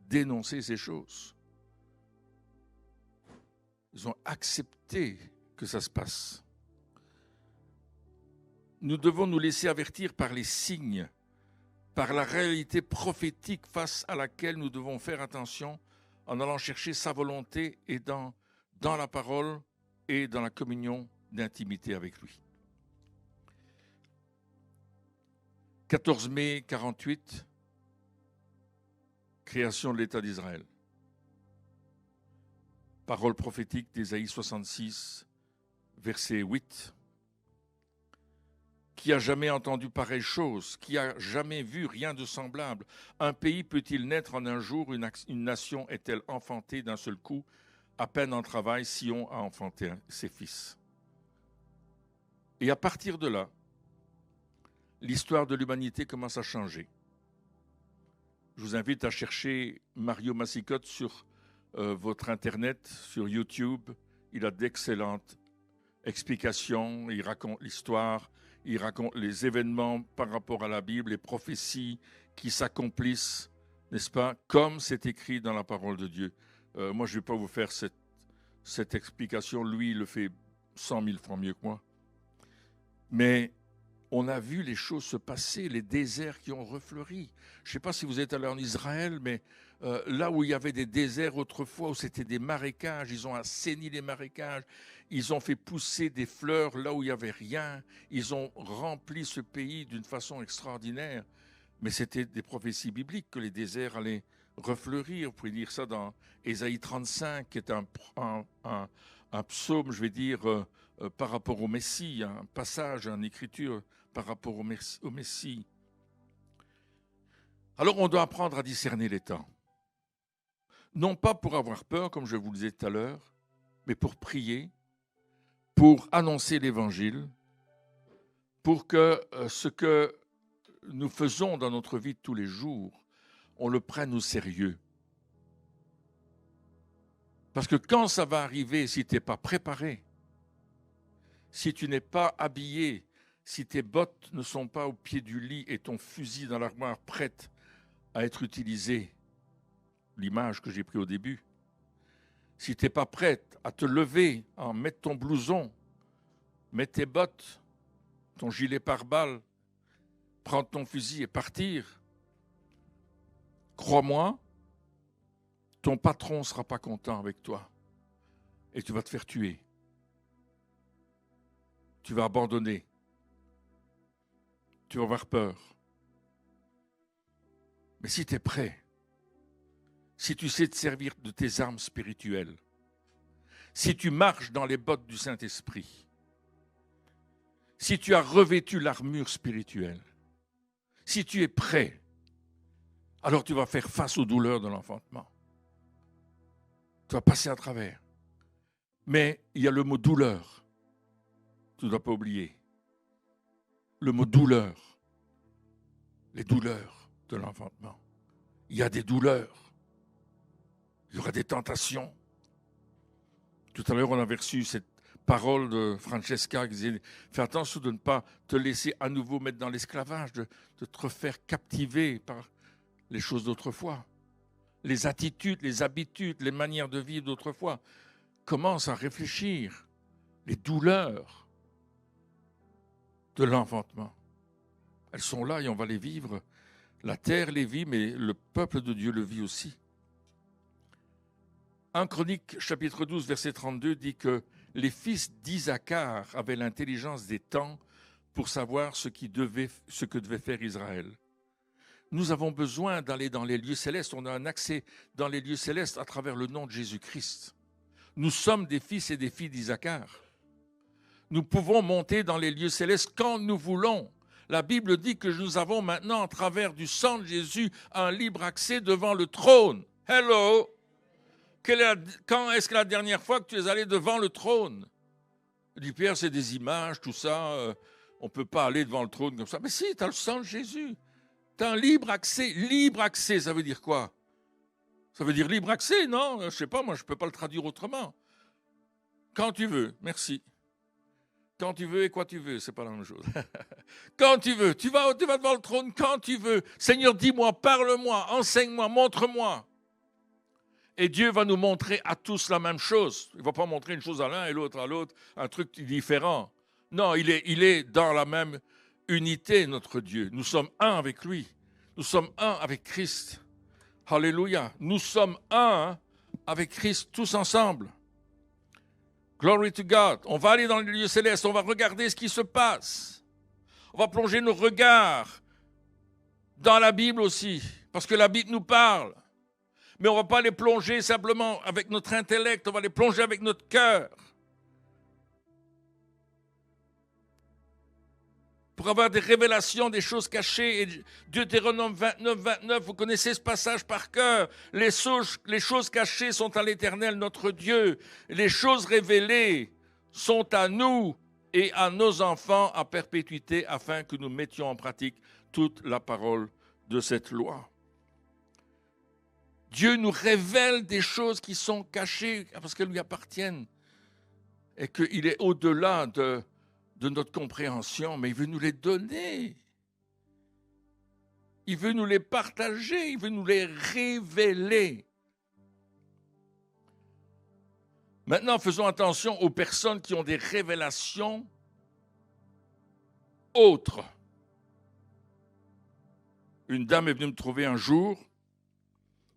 dénoncer ces choses. Ils ont accepté que ça se passe. Nous devons nous laisser avertir par les signes, par la réalité prophétique face à laquelle nous devons faire attention en allant chercher sa volonté et dans la parole et dans la communion d'intimité avec lui. 14 mai 48, création de l'État d'Israël. Parole prophétique d'Ésaïe 66, verset 8. Qui a jamais entendu pareille chose? Qui a jamais vu rien de semblable? Un pays peut-il naître en un jour? Une nation est-elle enfantée d'un seul coup? À peine en travail, Sion a enfanté ses fils. Et à partir de là, l'histoire de l'humanité commence à changer. Je vous invite à chercher Mario Massicotte sur votre Internet, sur YouTube. Il a d'excellentes explications, il raconte l'histoire, il raconte les événements par rapport à la Bible, les prophéties qui s'accomplissent, n'est-ce pas, comme c'est écrit dans la parole de Dieu. Moi, je ne vais pas vous faire cette explication. Lui, il le fait 100 000 fois mieux que moi. Mais on a vu les choses se passer, les déserts qui ont refleuri. Je ne sais pas si vous êtes allé en Israël, mais là où il y avait des déserts autrefois, où c'était des marécages, ils ont assaini les marécages, ils ont fait pousser des fleurs là où il n'y avait rien, ils ont rempli ce pays d'une façon extraordinaire. Mais c'était des prophéties bibliques que les déserts allaient refleurir. Vous pouvez lire ça dans Ésaïe 35, qui est un psaume, je vais dire, par rapport au Messie, un passage, une écriture par rapport au Messie. Alors on doit apprendre à discerner les temps. Non pas pour avoir peur, comme je vous le disais tout à l'heure, mais pour prier, pour annoncer l'Évangile, pour que ce que nous faisons dans notre vie de tous les jours, on le prenne au sérieux. Parce que quand ça va arriver, si tu n'es pas préparé, si tu n'es pas habillé, si tes bottes ne sont pas au pied du lit et ton fusil dans l'armoire prête à être utilisé, l'image que j'ai prise au début, si tu n'es pas prête à te lever, à mettre ton blouson, mettre tes bottes, ton gilet pare-balles, prendre ton fusil et partir, crois-moi, ton patron ne sera pas content avec toi et tu vas te faire tuer. Tu vas abandonner. Tu vas avoir peur. Mais si tu es prêt, si tu sais te servir de tes armes spirituelles, si tu marches dans les bottes du Saint-Esprit, si tu as revêtu l'armure spirituelle, si tu es prêt, alors tu vas faire face aux douleurs de l'enfantement. Tu vas passer à travers. Mais il y a le mot douleur. Tu ne dois pas oublier. Le mot douleur. Les douleurs de l'enfantement. Il y a des douleurs. Il y aura des tentations. Tout à l'heure, on avait reçu cette parole de Francesca qui disait « Fais attention de ne pas te laisser à nouveau mettre dans l'esclavage, de te faire captiver par les choses d'autrefois. Les attitudes, les habitudes, les manières de vivre d'autrefois. » Commence à réfléchir. Les douleurs de l'enfantement. Elles sont là et on va les vivre. La terre les vit, mais le peuple de Dieu le vit aussi. 1 Chronique, chapitre 12, verset 32, dit que les fils d'Isaacar avaient l'intelligence des temps pour savoir ce que devait faire Israël. Nous avons besoin d'aller dans les lieux célestes. On a un accès dans les lieux célestes à travers le nom de Jésus-Christ. Nous sommes des fils et des filles d'Isaacar. Nous pouvons monter dans les lieux célestes quand nous voulons. La Bible dit que nous avons maintenant, à travers du sang de Jésus, un libre accès devant le trône. Hello! Quand est-ce que la dernière fois que tu es allé devant le trône? Il dit, Pierre, c'est des images, tout ça, on ne peut pas aller devant le trône comme ça. Mais si, tu as le sang de Jésus. Tu as un libre accès. Libre accès, ça veut dire quoi? Ça veut dire libre accès, non? Je ne sais pas, moi, je ne peux pas le traduire autrement. Quand tu veux, merci. Quand tu veux et quoi tu veux, c'est pas la même chose. Quand tu veux, tu vas devant le trône quand tu veux. Seigneur, dis-moi, parle-moi, enseigne-moi, montre-moi. Et Dieu va nous montrer à tous la même chose. Il ne va pas montrer une chose à l'un et l'autre à l'autre, un truc différent. Non, il est dans la même unité, notre Dieu. Nous sommes un avec lui. Nous sommes un avec Christ. Alléluia. Nous sommes un avec Christ tous ensemble. Glory to God. On va aller dans les lieux célestes, on va regarder ce qui se passe. On va plonger nos regards dans la Bible aussi, parce que la Bible nous parle. Mais on ne va pas les plonger simplement avec notre intellect, on va les plonger avec notre cœur. Pour avoir des révélations des choses cachées. Et Deutéronome 29, 29, vous connaissez ce passage par cœur. Les choses cachées sont à l'Éternel, notre Dieu. Les choses révélées sont à nous et à nos enfants à perpétuité, afin que nous mettions en pratique toute la parole de cette loi. Dieu nous révèle des choses qui sont cachées parce qu'elles lui appartiennent et qu'il est au-delà de notre compréhension, mais il veut nous les donner. Il veut nous les partager, il veut nous les révéler. Maintenant, faisons attention aux personnes qui ont des révélations autres. Une dame est venue me trouver un jour,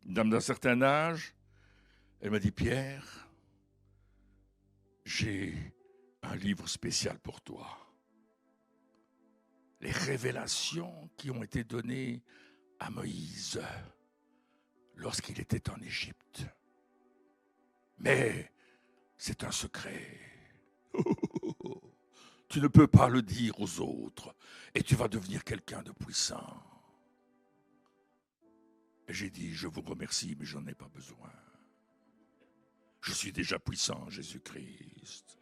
une dame d'un certain âge. Elle m'a dit, Pierre, j'ai un livre spécial pour toi. Les révélations qui ont été données à Moïse lorsqu'il était en Égypte. Mais c'est un secret. Tu ne peux pas le dire aux autres et tu vas devenir quelqu'un de puissant. Et j'ai dit, je vous remercie, mais je n'en ai pas besoin. Je suis déjà puissant en Jésus-Christ.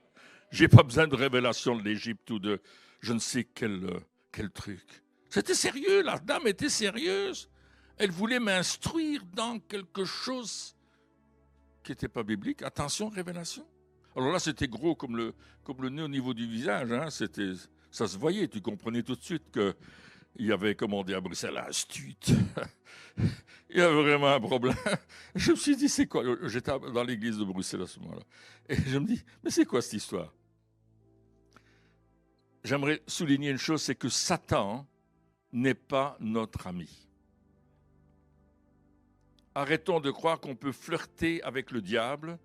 Je n'ai pas besoin de révélation de l'Égypte ou de je ne sais quel truc. C'était sérieux, la dame était sérieuse. Elle voulait m'instruire dans quelque chose qui n'était pas biblique. Attention, révélation. Alors là, c'était gros comme le nez au niveau du visage. Hein. Ça se voyait, tu comprenais tout de suite qu'il y avait, comme on dit à Bruxelles, un stute. Il y avait vraiment un problème. Je me suis dit, c'est quoi? J'étais dans l'église de Bruxelles à ce moment-là. Et je me dis, mais c'est quoi cette histoire? J'aimerais souligner une chose, c'est que Satan n'est pas notre ami. Arrêtons de croire qu'on peut flirter avec le diable,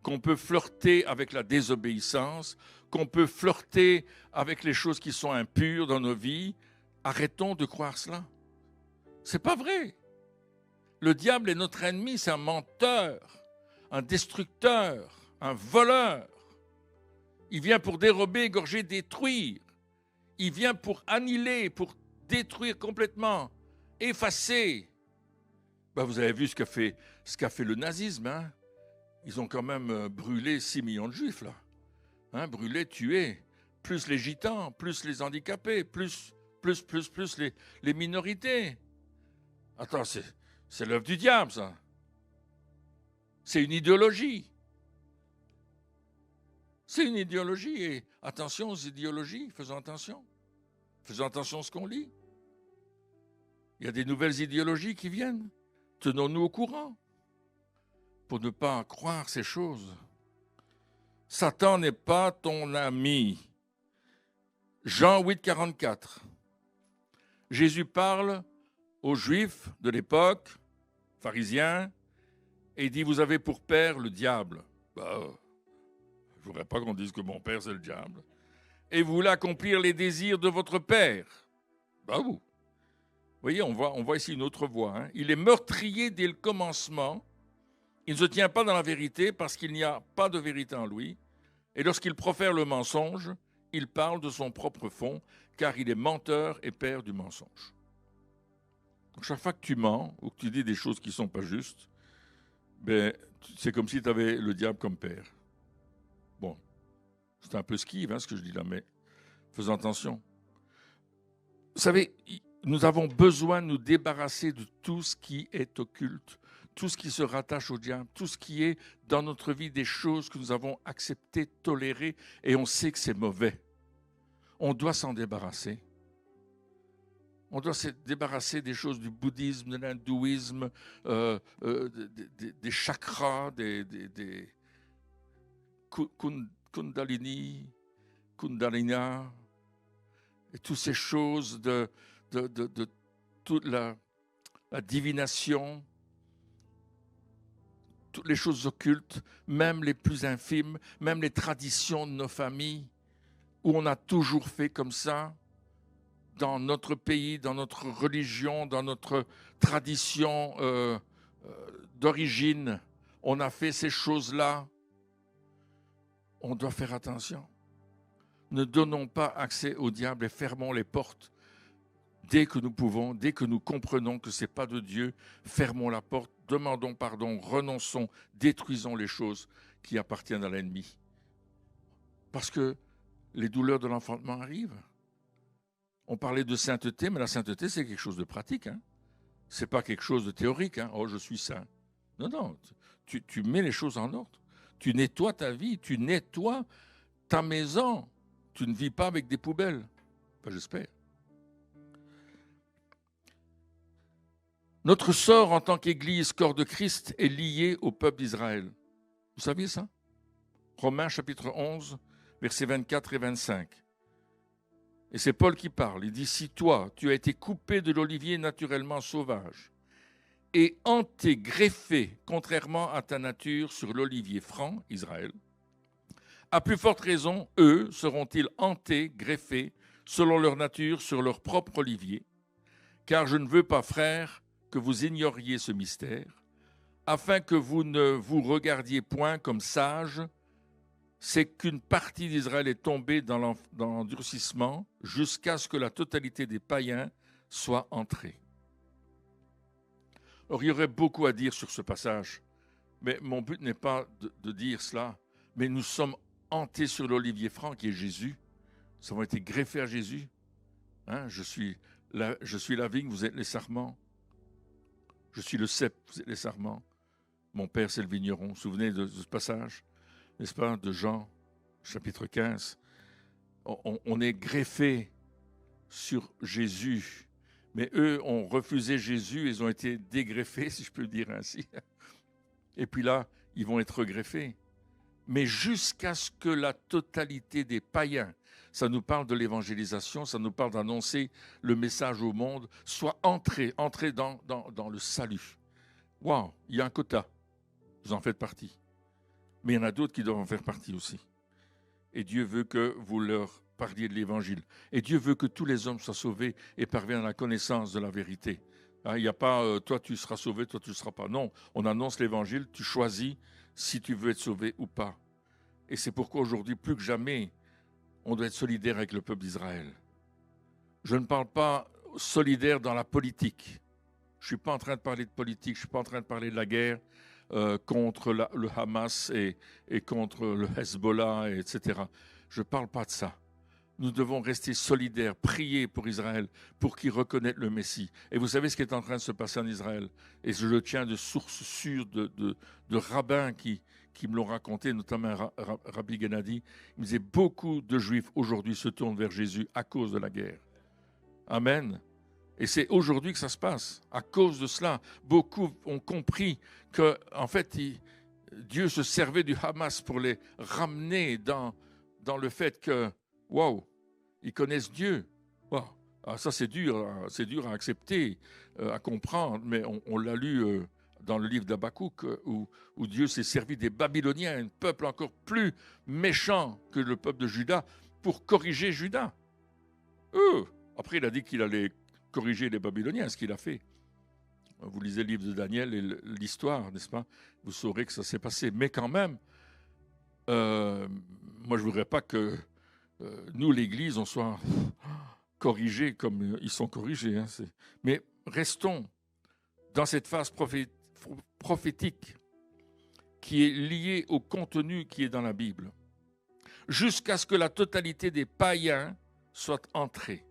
qu'on peut flirter avec la désobéissance, qu'on peut flirter avec les choses qui sont impures dans nos vies. Arrêtons de croire cela. C'est pas vrai. Le diable est notre ennemi, c'est un menteur, un destructeur, un voleur. Il vient pour dérober, égorger, détruire. Il vient pour annihiler, pour détruire complètement, effacer. Vous avez vu ce qu'a fait le nazisme. Hein? Ils ont quand même brûlé 6 millions de juifs, là. Hein, brûlé, tué. Plus les gitans, plus les handicapés, plus les minorités. Attends, c'est l'œuvre du diable, ça. C'est une idéologie. C'est une idéologie. Et attention aux idéologies, faisons attention. Faisons attention à ce qu'on lit. Il y a des nouvelles idéologies qui viennent. Tenons-nous au courant pour ne pas croire ces choses. Satan n'est pas ton ami. Jean 8, 44. Jésus parle aux Juifs de l'époque, pharisiens, et il dit, vous avez pour père le diable. Je ne voudrais pas qu'on dise que mon père, c'est le diable. Et vous voulez accomplir les désirs de votre père. Vous voyez, on voit ici une autre voie. Hein. Il est meurtrier dès le commencement. Il ne se tient pas dans la vérité parce qu'il n'y a pas de vérité en lui. Et lorsqu'il profère le mensonge, il parle de son propre fond, car il est menteur et père du mensonge. Donc chaque fois que tu mens ou que tu dis des choses qui ne sont pas justes, c'est comme si tu avais le diable comme père. Bon, c'est un peu skive ce que je dis là, mais faisons attention. Vous savez, nous avons besoin de nous débarrasser de tout ce qui est occulte, tout ce qui se rattache au diable, tout ce qui est dans notre vie des choses que nous avons acceptées, tolérées, et on sait que c'est mauvais. On doit s'en débarrasser. On doit se débarrasser des choses du bouddhisme, de l'hindouisme, des chakras, des kundalini, kundalina, et toutes ces choses de toute la divination, toutes les choses occultes, même les plus infimes, même les traditions de nos familles, où on a toujours fait comme ça, dans notre pays, dans notre religion, dans notre tradition d'origine, on a fait ces choses-là. On doit faire attention. Ne donnons pas accès au diable et fermons les portes. Dès que nous pouvons, dès que nous comprenons que ce n'est pas de Dieu, fermons la porte, demandons pardon, renonçons, détruisons les choses qui appartiennent à l'ennemi. Parce que les douleurs de l'enfantement arrivent. On parlait de sainteté, mais la sainteté, c'est quelque chose de pratique. Ce n'est pas quelque chose de théorique. Oh, je suis saint. Non, non, tu mets les choses en ordre. Tu nettoies ta vie, tu nettoies ta maison. Tu ne vis pas avec des poubelles. Enfin, j'espère. Notre sort en tant qu'Église, corps de Christ, est lié au peuple d'Israël. Vous saviez ça? Romains chapitre 11, versets 24 et 25. Et c'est Paul qui parle. Il dit, si toi, tu as été coupé de l'olivier naturellement sauvage et hanté, greffé, contrairement à ta nature, sur l'olivier franc, Israël, à plus forte raison, eux seront-ils hantés, greffés, selon leur nature, sur leur propre olivier. Car je ne veux pas, frères, que vous ignoriez ce mystère, afin que vous ne vous regardiez point comme sages, c'est qu'une partie d'Israël est tombée dans l'endurcissement jusqu'à ce que la totalité des païens soit entrée. Alors, il y aurait beaucoup à dire sur ce passage, mais mon but n'est pas de dire cela, mais nous sommes hantés sur l'olivier franc qui est Jésus. Nous avons été greffés à Jésus. Je suis la vigne, vous êtes les sarments. Je suis le cep, vous êtes les sarments. Mon père, c'est le vigneron. Vous vous souvenez de ce passage, n'est-ce pas, de Jean, chapitre 15. On est greffé sur Jésus. Mais eux ont refusé Jésus, ils ont été dégreffés, si je peux le dire ainsi. Et puis là, ils vont être greffés. Mais jusqu'à ce que la totalité des païens, ça nous parle de l'évangélisation, ça nous parle d'annoncer le message au monde, soit entrés dans le salut. Waouh, il y a un quota, vous en faites partie. Mais il y en a d'autres qui doivent en faire partie aussi. Et Dieu veut que vous leur parliez de l'évangile. Et Dieu veut que tous les hommes soient sauvés et parviennent à la connaissance de la vérité. Il n'y a pas toi tu seras sauvé, toi tu ne seras pas. Non, on annonce l'évangile, tu choisis si tu veux être sauvé ou pas. Et c'est pourquoi aujourd'hui, plus que jamais, on doit être solidaire avec le peuple d'Israël. Je ne parle pas solidaire dans la politique. Je ne suis pas en train de parler de politique, je ne suis pas en train de parler de la guerre contre le Hamas et contre le Hezbollah, etc. Je ne parle pas de ça. Nous devons rester solidaires, prier pour Israël, pour qu'il reconnaisse le Messie. Et vous savez ce qui est en train de se passer en Israël. Et je le tiens de sources sûres de rabbins qui me l'ont raconté, notamment Rabbi Gennadi. Il me disait beaucoup de Juifs aujourd'hui se tournent vers Jésus à cause de la guerre. Amen. Et c'est aujourd'hui que ça se passe. À cause de cela, beaucoup ont compris que, en fait, Dieu se servait du Hamas pour les ramener dans le fait que, waouh, ils connaissent Dieu. Wow. Ah, ça, c'est dur à accepter, à comprendre, mais on l'a lu dans le livre d'Habakkuk, où Dieu s'est servi des Babyloniens, un peuple encore plus méchant que le peuple de Juda, pour corriger Juda. Après, il a dit qu'il allait corriger les Babyloniens, ce qu'il a fait. Vous lisez le livre de Daniel et l'histoire, n'est-ce pas? Vous saurez que ça s'est passé. Mais quand même, moi, je ne voudrais pas que nous, l'Église, on soit corrigés comme ils sont corrigés. Mais restons dans cette phase prophétique qui est lié au contenu qui est dans la Bible, jusqu'à ce que la totalité des païens soit entrée.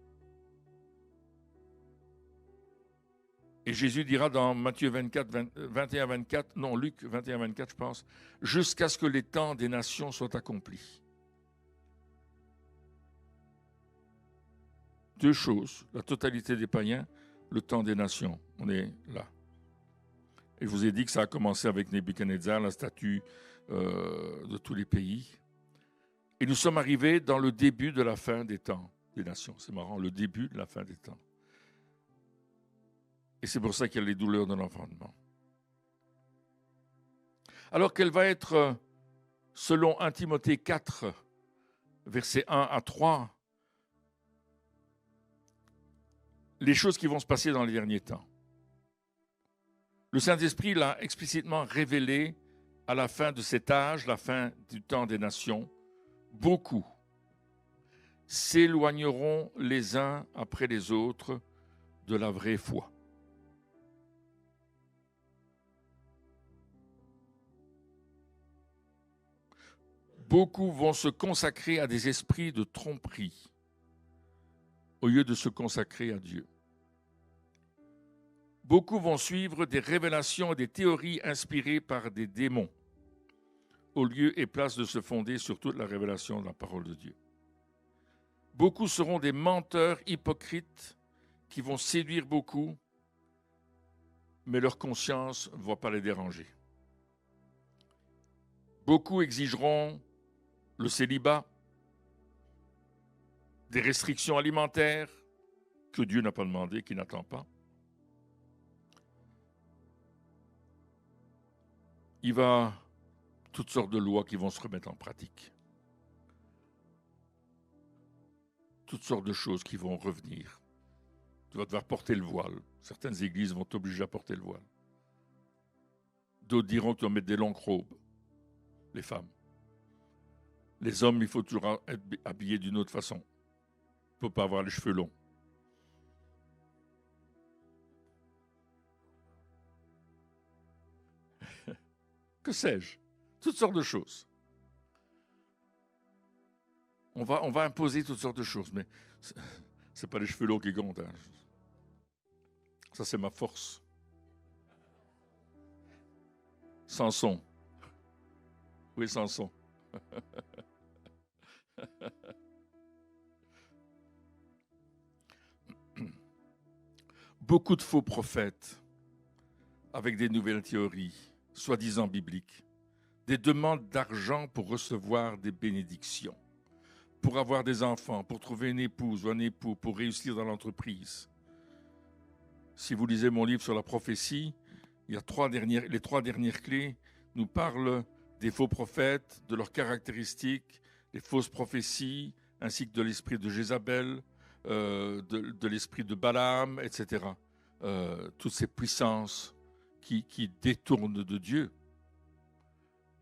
Et Jésus dira dans Matthieu 24, 21, 24, non, Luc 21, 24, je pense, jusqu'à ce que les temps des nations soient accomplis. Deux choses, la totalité des païens, le temps des nations. On est là. Et je vous ai dit que ça a commencé avec Nebuchadnezzar, la statue de tous les pays. Et nous sommes arrivés dans le début de la fin des temps des nations. C'est marrant, le début de la fin des temps. Et c'est pour ça qu'il y a les douleurs de l'enfantement. Alors quelle va être, selon 1 Timothée 4, versets 1 à 3, les choses qui vont se passer dans les derniers temps. Le Saint-Esprit l'a explicitement révélé à la fin de cet âge, la fin du temps des nations. Beaucoup s'éloigneront les uns après les autres de la vraie foi. Beaucoup vont se consacrer à des esprits de tromperie au lieu de se consacrer à Dieu. Beaucoup vont suivre des révélations et des théories inspirées par des démons, au lieu et place de se fonder sur toute la révélation de la parole de Dieu. Beaucoup seront des menteurs hypocrites qui vont séduire beaucoup, mais leur conscience ne va pas les déranger. Beaucoup exigeront le célibat, des restrictions alimentaires que Dieu n'a pas demandé, qu'il n'attend pas. Il va toutes sortes de lois qui vont se remettre en pratique. Toutes sortes de choses qui vont revenir. Tu vas devoir porter le voile. Certaines églises vont t'obliger à porter le voile. D'autres diront que tu vas mettre des longues robes, les femmes. Les hommes, il faut toujours être habillés d'une autre façon. Il ne faut pas avoir les cheveux longs. Que sais-je? Toutes sortes de choses. On va imposer toutes sortes de choses, mais ce n'est pas les cheveux longs qui comptent. Hein. Ça, c'est ma force. Samson. Oui, Samson. Beaucoup de faux prophètes avec des nouvelles théories, soi-disant bibliques, des demandes d'argent pour recevoir des bénédictions, pour avoir des enfants, pour trouver une épouse ou un époux, pour réussir dans l'entreprise. Si vous lisez mon livre sur la prophétie, il y a les trois dernières clés nous parlent des faux prophètes, de leurs caractéristiques, des fausses prophéties, ainsi que de l'esprit de Jézabel, de l'esprit de Balaam, etc. Toutes ces puissances qui détournent de Dieu.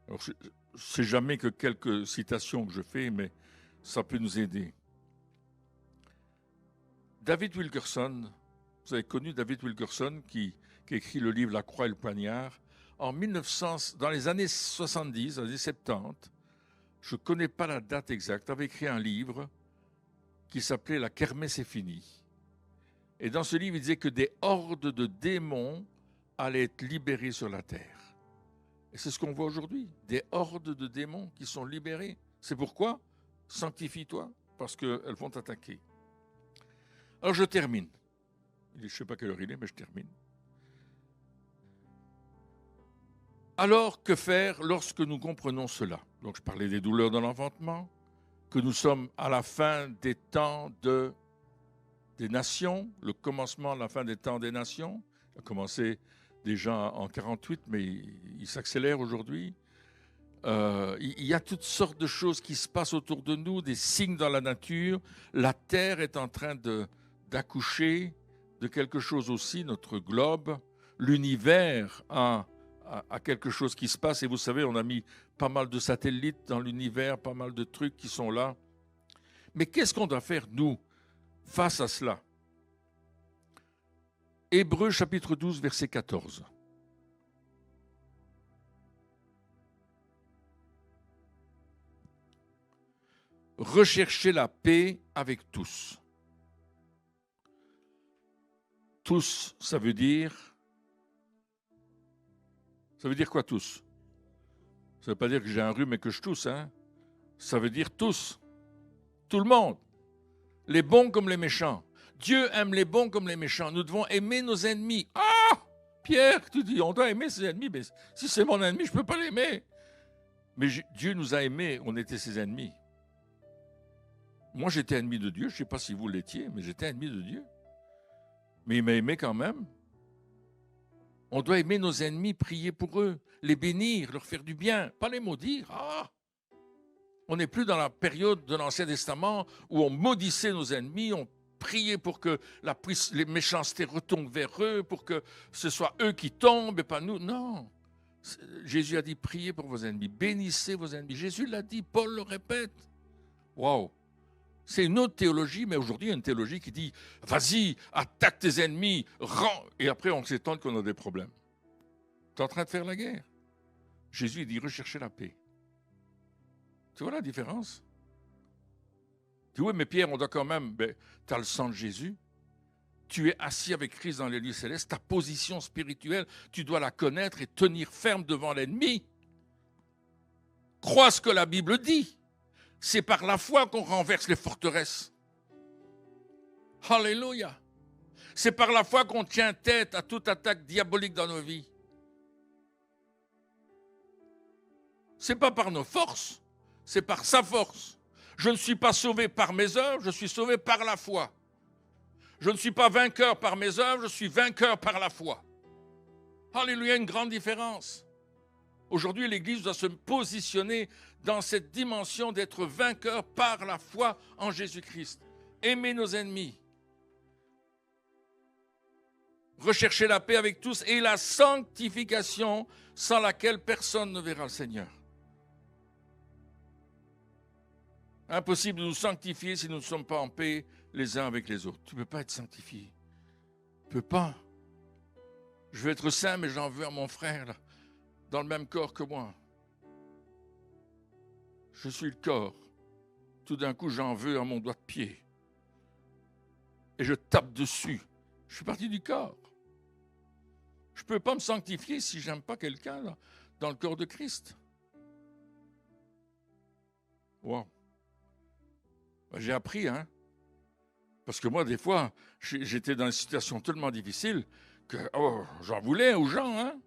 Alors, je ne sais jamais que quelques citations que je fais, mais ça peut nous aider. David Wilkerson, vous avez connu David Wilkerson qui a écrit le livre La Croix et le Poignard. Dans les années 70, dans les années 70, je ne connais pas la date exacte, avait écrit un livre qui s'appelait La Kermesse est finie. Et dans ce livre, il disait que des hordes de démons allaient être libérés sur la terre. Et c'est ce qu'on voit aujourd'hui, des hordes de démons qui sont libérés. C'est pourquoi sanctifie-toi, parce qu'elles vont t'attaquer. Alors je termine. Je ne sais pas quelle heure il est, mais je termine. Alors, que faire lorsque nous comprenons cela? Donc, je parlais des douleurs de l'enfantement, que nous sommes à la fin des temps des nations, le commencement de la fin des temps des nations. Il a commencé déjà en 48, mais il s'accélère aujourd'hui. Il y a toutes sortes de choses qui se passent autour de nous, des signes dans la nature. La Terre est en train d'accoucher de quelque chose aussi, notre globe. L'univers a quelque chose qui se passe. Et vous savez, on a mis pas mal de satellites dans l'univers, pas mal de trucs qui sont là. Mais qu'est-ce qu'on doit faire, nous, face à cela? Hébreux chapitre 12, verset 14. recherchez la paix avec tous. Tous, ça veut dire quoi tous? Ça ne veut pas dire que j'ai un rhume et que je tousse, hein? Ça veut dire tous. Tout le monde. Les bons comme les méchants. Dieu aime les bons comme les méchants. Nous devons aimer nos ennemis. Ah! Pierre, tu dis, on doit aimer ses ennemis. Mais si c'est mon ennemi, je ne peux pas l'aimer. Mais Dieu nous a aimés, on était ses ennemis. Moi, j'étais ennemi de Dieu. Je ne sais pas si vous l'étiez, mais j'étais ennemi de Dieu. Mais il m'a aimé quand même. On doit aimer nos ennemis, prier pour eux, les bénir, leur faire du bien, pas les maudire. Ah! On n'est plus dans la période de l'Ancien Testament où on maudissait nos ennemis, on priait pour que les méchancetés retombent vers eux, pour que ce soit eux qui tombent et pas nous. Non. Jésus a dit, priez pour vos ennemis, bénissez vos ennemis. Jésus l'a dit, Paul le répète. Waouh! C'est une autre théologie, mais aujourd'hui, il y a une théologie qui dit, vas-y, attaque tes ennemis, rends. Et après, on s'étonne qu'on a des problèmes. Tu es en train de faire la guerre. Jésus dit, recherchez la paix. Tu vois la différence? Tu dis, oui, mais Pierre, on doit quand même... Ben, tu as le sang de Jésus. Tu es assis avec Christ dans les lieux célestes. Ta position spirituelle, tu dois la connaître et tenir ferme devant l'ennemi. Crois ce que la Bible dit. C'est par la foi qu'on renverse les forteresses. Alléluia. C'est par la foi qu'on tient tête à toute attaque diabolique dans nos vies. Ce n'est pas par nos forces, c'est par sa force. Je ne suis pas sauvé par mes œuvres, je suis sauvé par la foi. Je ne suis pas vainqueur par mes œuvres, je suis vainqueur par la foi. Alléluia, une grande différence. Aujourd'hui, l'Église doit se positionner dans cette dimension d'être vainqueur par la foi en Jésus-Christ. Aimer nos ennemis. Rechercher la paix avec tous et la sanctification sans laquelle personne ne verra le Seigneur. Impossible de nous sanctifier si nous ne sommes pas en paix les uns avec les autres. Tu ne peux pas être sanctifié. Tu ne peux pas. Je veux être saint, mais j'en veux à mon frère, là, dans le même corps que moi. Je suis le corps. Tout d'un coup, j'en veux à mon doigt de pied. Et je tape dessus. Je suis parti du corps. Je ne peux pas me sanctifier si je n'aime pas quelqu'un dans le corps de Christ. Wow. J'ai appris, hein. Parce que moi, des fois, j'étais dans une situation tellement difficile que j'en voulais aux gens, hein.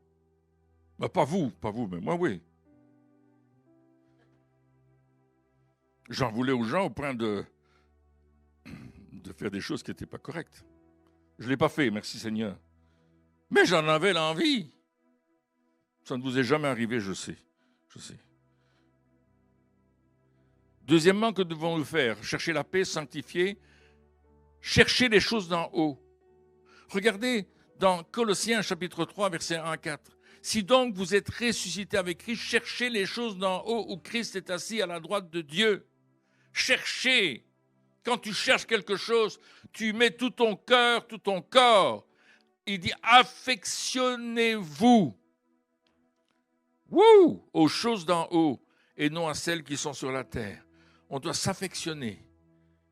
Ben, pas vous, mais moi, oui. J'en voulais aux gens au point de faire des choses qui n'étaient pas correctes. Je ne l'ai pas fait, merci Seigneur. Mais j'en avais l'envie. Ça ne vous est jamais arrivé, je sais. Deuxièmement, que devons-nous faire? Chercher la paix, sanctifier, chercher les choses d'en haut. Regardez dans Colossiens chapitre 3, versets 1 à 4. Si donc vous êtes ressuscités avec Christ, cherchez les choses d'en haut où Christ est assis à la droite de Dieu. Cherchez. Quand tu cherches quelque chose, tu mets tout ton cœur, tout ton corps. Il dit affectionnez-vous aux choses d'en haut et non à celles qui sont sur la terre. On doit s'affectionner,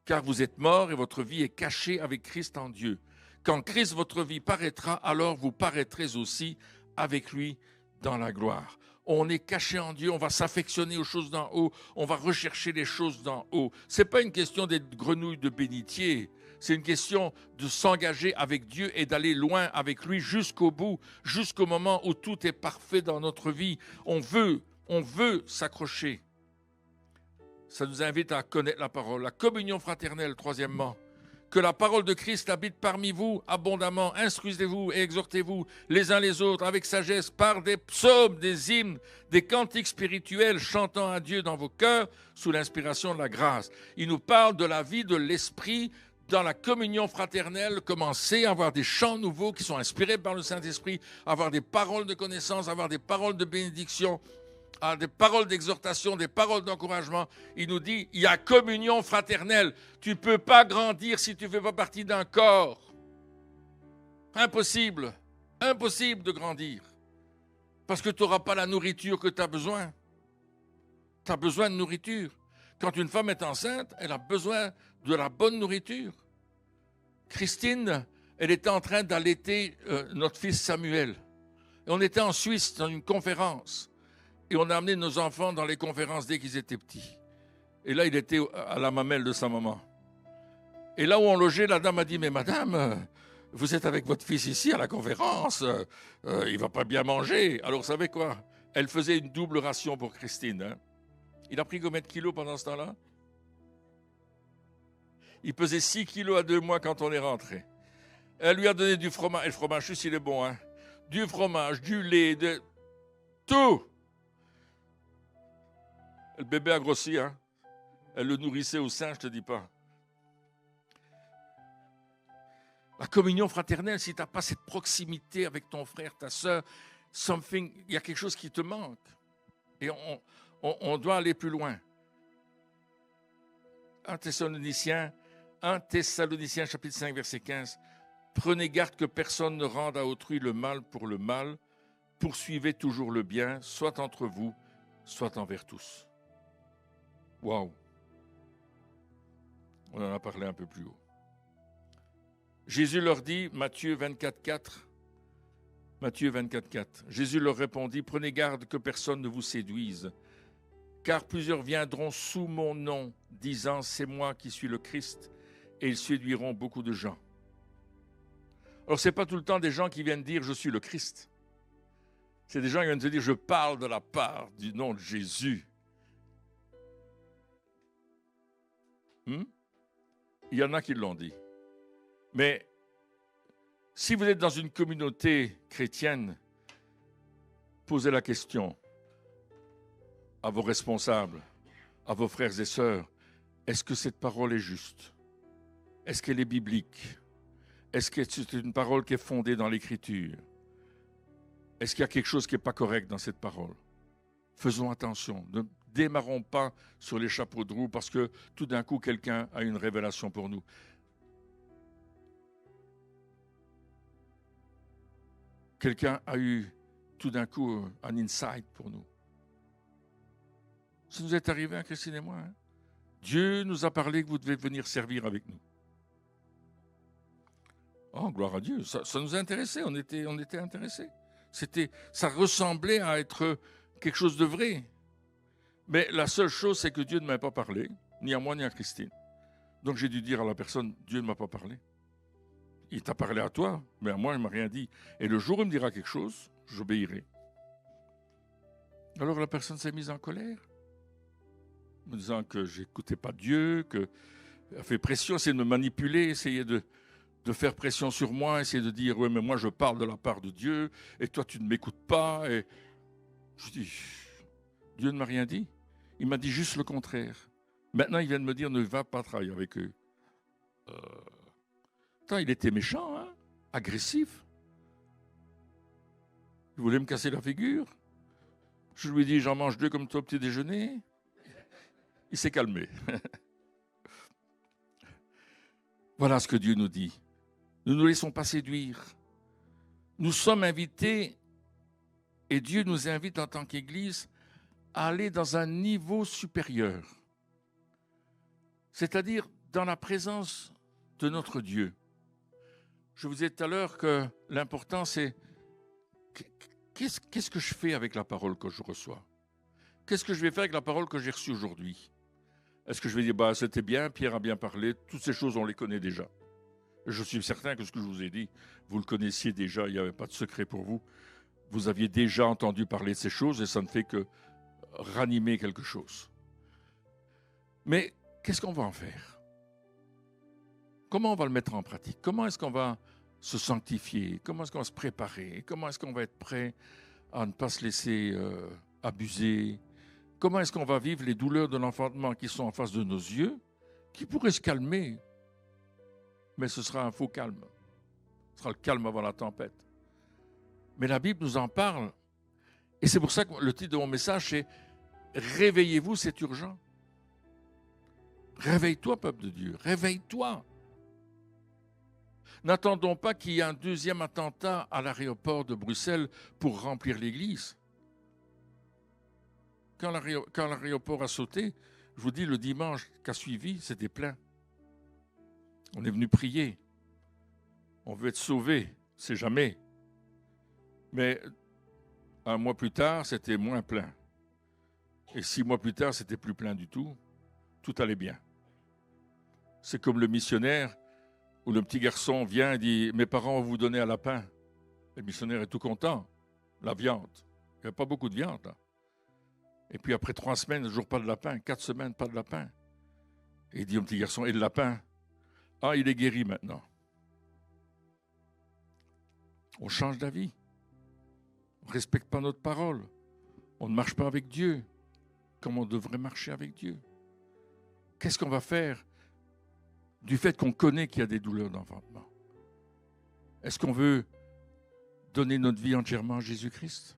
car vous êtes morts et votre vie est cachée avec Christ en Dieu. Quand Christ, votre vie, paraîtra, alors vous paraîtrez aussi avec lui dans la gloire. On est caché en Dieu, on va s'affectionner aux choses d'en haut, on va rechercher les choses d'en haut. Ce n'est pas une question d'être grenouille de bénitier, c'est une question de s'engager avec Dieu et d'aller loin avec lui jusqu'au bout, jusqu'au moment où tout est parfait dans notre vie. On veut s'accrocher. Ça nous invite à connaître la parole. La communion fraternelle, troisièmement. Que la parole de Christ habite parmi vous abondamment. Instruisez-vous et exhortez-vous les uns les autres avec sagesse par des psaumes, des hymnes, des cantiques spirituels chantant à Dieu dans vos cœurs sous l'inspiration de la grâce. Il nous parle de la vie de l'esprit dans la communion fraternelle. Commencer à avoir des chants nouveaux qui sont inspirés par le Saint-Esprit, avoir des paroles de connaissance, avoir des paroles de bénédiction, des paroles d'exhortation, des paroles d'encouragement. Il nous dit, il y a communion fraternelle. Tu ne peux pas grandir si tu ne fais pas partie d'un corps. Impossible de grandir. Parce que tu n'auras pas la nourriture que tu as besoin. Tu as besoin de nourriture. Quand une femme est enceinte, elle a besoin de la bonne nourriture. Christine, elle était en train d'allaiter notre fils Samuel. Et on était en Suisse dans une conférence. Et on a amené nos enfants dans les conférences dès qu'ils étaient petits. Et là, il était à la mamelle de sa maman. Et là où on logeait, la dame a dit, mais madame, vous êtes avec votre fils ici à la conférence, il ne va pas bien manger. Alors, vous savez quoi? Elle faisait une double ration pour Christine. Hein. Il a pris combien de kilos pendant ce temps-là? Il pesait 6 kilos à 2 mois quand on est rentré. Elle lui a donné du fromage. Et le fromage, juste, il est bon. Hein. Du fromage, du lait, tout. Le bébé a grossi. Hein. Elle le nourrissait au sein, je ne te dis pas. La communion fraternelle, si tu n'as pas cette proximité avec ton frère, ta soeur, il y a quelque chose qui te manque. Et on doit aller plus loin. 1 Thessaloniciens chapitre 5, verset 15. Prenez garde que personne ne rende à autrui le mal pour le mal. Poursuivez toujours le bien, soit entre vous, soit envers tous. Waouh! On en a parlé un peu plus haut. Jésus leur dit, Matthieu 24, 4. Jésus leur répondit, prenez garde que personne ne vous séduise, car plusieurs viendront sous mon nom, disant, c'est moi qui suis le Christ, et ils séduiront beaucoup de gens. Alors, ce n'est pas tout le temps des gens qui viennent dire, je suis le Christ. C'est des gens qui viennent te dire, je parle de la part du nom de Jésus. Il y en a qui l'ont dit. Mais si vous êtes dans une communauté chrétienne, posez la question à vos responsables, à vos frères et sœurs, est-ce que cette parole est juste? Est-ce qu'elle est biblique? Est-ce que c'est une parole qui est fondée dans l'Écriture? Est-ce qu'il y a quelque chose qui n'est pas correct dans cette parole? Faisons attention, ne démarrons pas sur les chapeaux de roue parce que tout d'un coup, quelqu'un a une révélation pour nous. Quelqu'un a eu tout d'un coup un insight pour nous. Ça nous est arrivé, hein, Christine et moi. Hein? Dieu nous a parlé que vous devez venir servir avec nous. Oh, gloire à Dieu, ça nous a intéressés, on était intéressés. Ça ressemblait à être quelque chose de vrai. Mais la seule chose, c'est que Dieu ne m'a pas parlé, ni à moi, ni à Christine. Donc j'ai dû dire à la personne, Dieu ne m'a pas parlé. Il t'a parlé à toi, mais à moi, il ne m'a rien dit. Et le jour où il me dira quelque chose, j'obéirai. Alors la personne s'est mise en colère, me disant que je n'écoutais pas Dieu, qu'elle a fait pression, essayé de me manipuler, essayé de faire pression sur moi, essayer de dire, oui, mais moi je parle de la part de Dieu, et toi tu ne m'écoutes pas. Et je dis, Dieu ne m'a rien dit. Il m'a dit juste le contraire. Maintenant, il vient de me dire, ne va pas travailler avec eux. Il était méchant, hein, agressif. Il voulait me casser la figure. Je lui ai dit, j'en mange 2 comme toi au petit déjeuner. Il s'est calmé. Voilà ce que Dieu nous dit. Ne nous laissons pas séduire. Nous sommes invités, et Dieu nous invite en tant qu'Église, à aller dans un niveau supérieur. C'est-à-dire dans la présence de notre Dieu. Je vous disais tout à l'heure que l'important c'est qu'est-ce que je fais avec la parole que je reçois? Qu'est-ce que je vais faire avec la parole que j'ai reçue aujourd'hui? Est-ce que je vais dire, c'était bien, Pierre a bien parlé, toutes ces choses on les connaît déjà. Je suis certain que ce que je vous ai dit, vous le connaissiez déjà, il n'y avait pas de secret pour vous. Vous aviez déjà entendu parler de ces choses et ça ne fait que ranimer quelque chose. Mais qu'est-ce qu'on va en faire? Comment on va le mettre en pratique? Comment est-ce qu'on va se sanctifier? Comment est-ce qu'on va se préparer? Comment est-ce qu'on va être prêt à ne pas se laisser abuser? Comment est-ce qu'on va vivre les douleurs de l'enfantement qui sont en face de nos yeux, qui pourraient se calmer? Mais ce sera un faux calme. Ce sera le calme avant la tempête. Mais la Bible nous en parle. Et c'est pour ça que le titre de mon message, c'est « Réveillez-vous, c'est urgent ». Réveille-toi, peuple de Dieu, réveille-toi. N'attendons pas qu'il y ait un deuxième attentat à l'aéroport de Bruxelles pour remplir l'église. Quand l'aéroport a sauté, Je vous dis, le dimanche qu'a suivi, c'était plein. On est venu prier. On veut être sauvé, c'est jamais. Mais un mois plus tard, c'était moins plein. Et 6 mois plus tard, c'était plus plein du tout. Tout allait bien. C'est comme le missionnaire où le petit garçon vient et dit « Mes parents vont vous donner un lapin ». Le missionnaire est tout content. La viande. Il n'y avait pas beaucoup de viande. Là. Et puis après 3 semaines, toujours pas de lapin. 4 semaines, pas de lapin. Et il dit au petit garçon « Et le lapin ?»« Ah, il est guéri maintenant. » On change d'avis. On ne respecte pas notre parole. On ne marche pas avec Dieu comme on devrait marcher avec Dieu. Qu'est-ce qu'on va faire du fait qu'on connaît qu'il y a des douleurs d'enfantement? Est-ce qu'on veut donner notre vie entièrement à Jésus-Christ?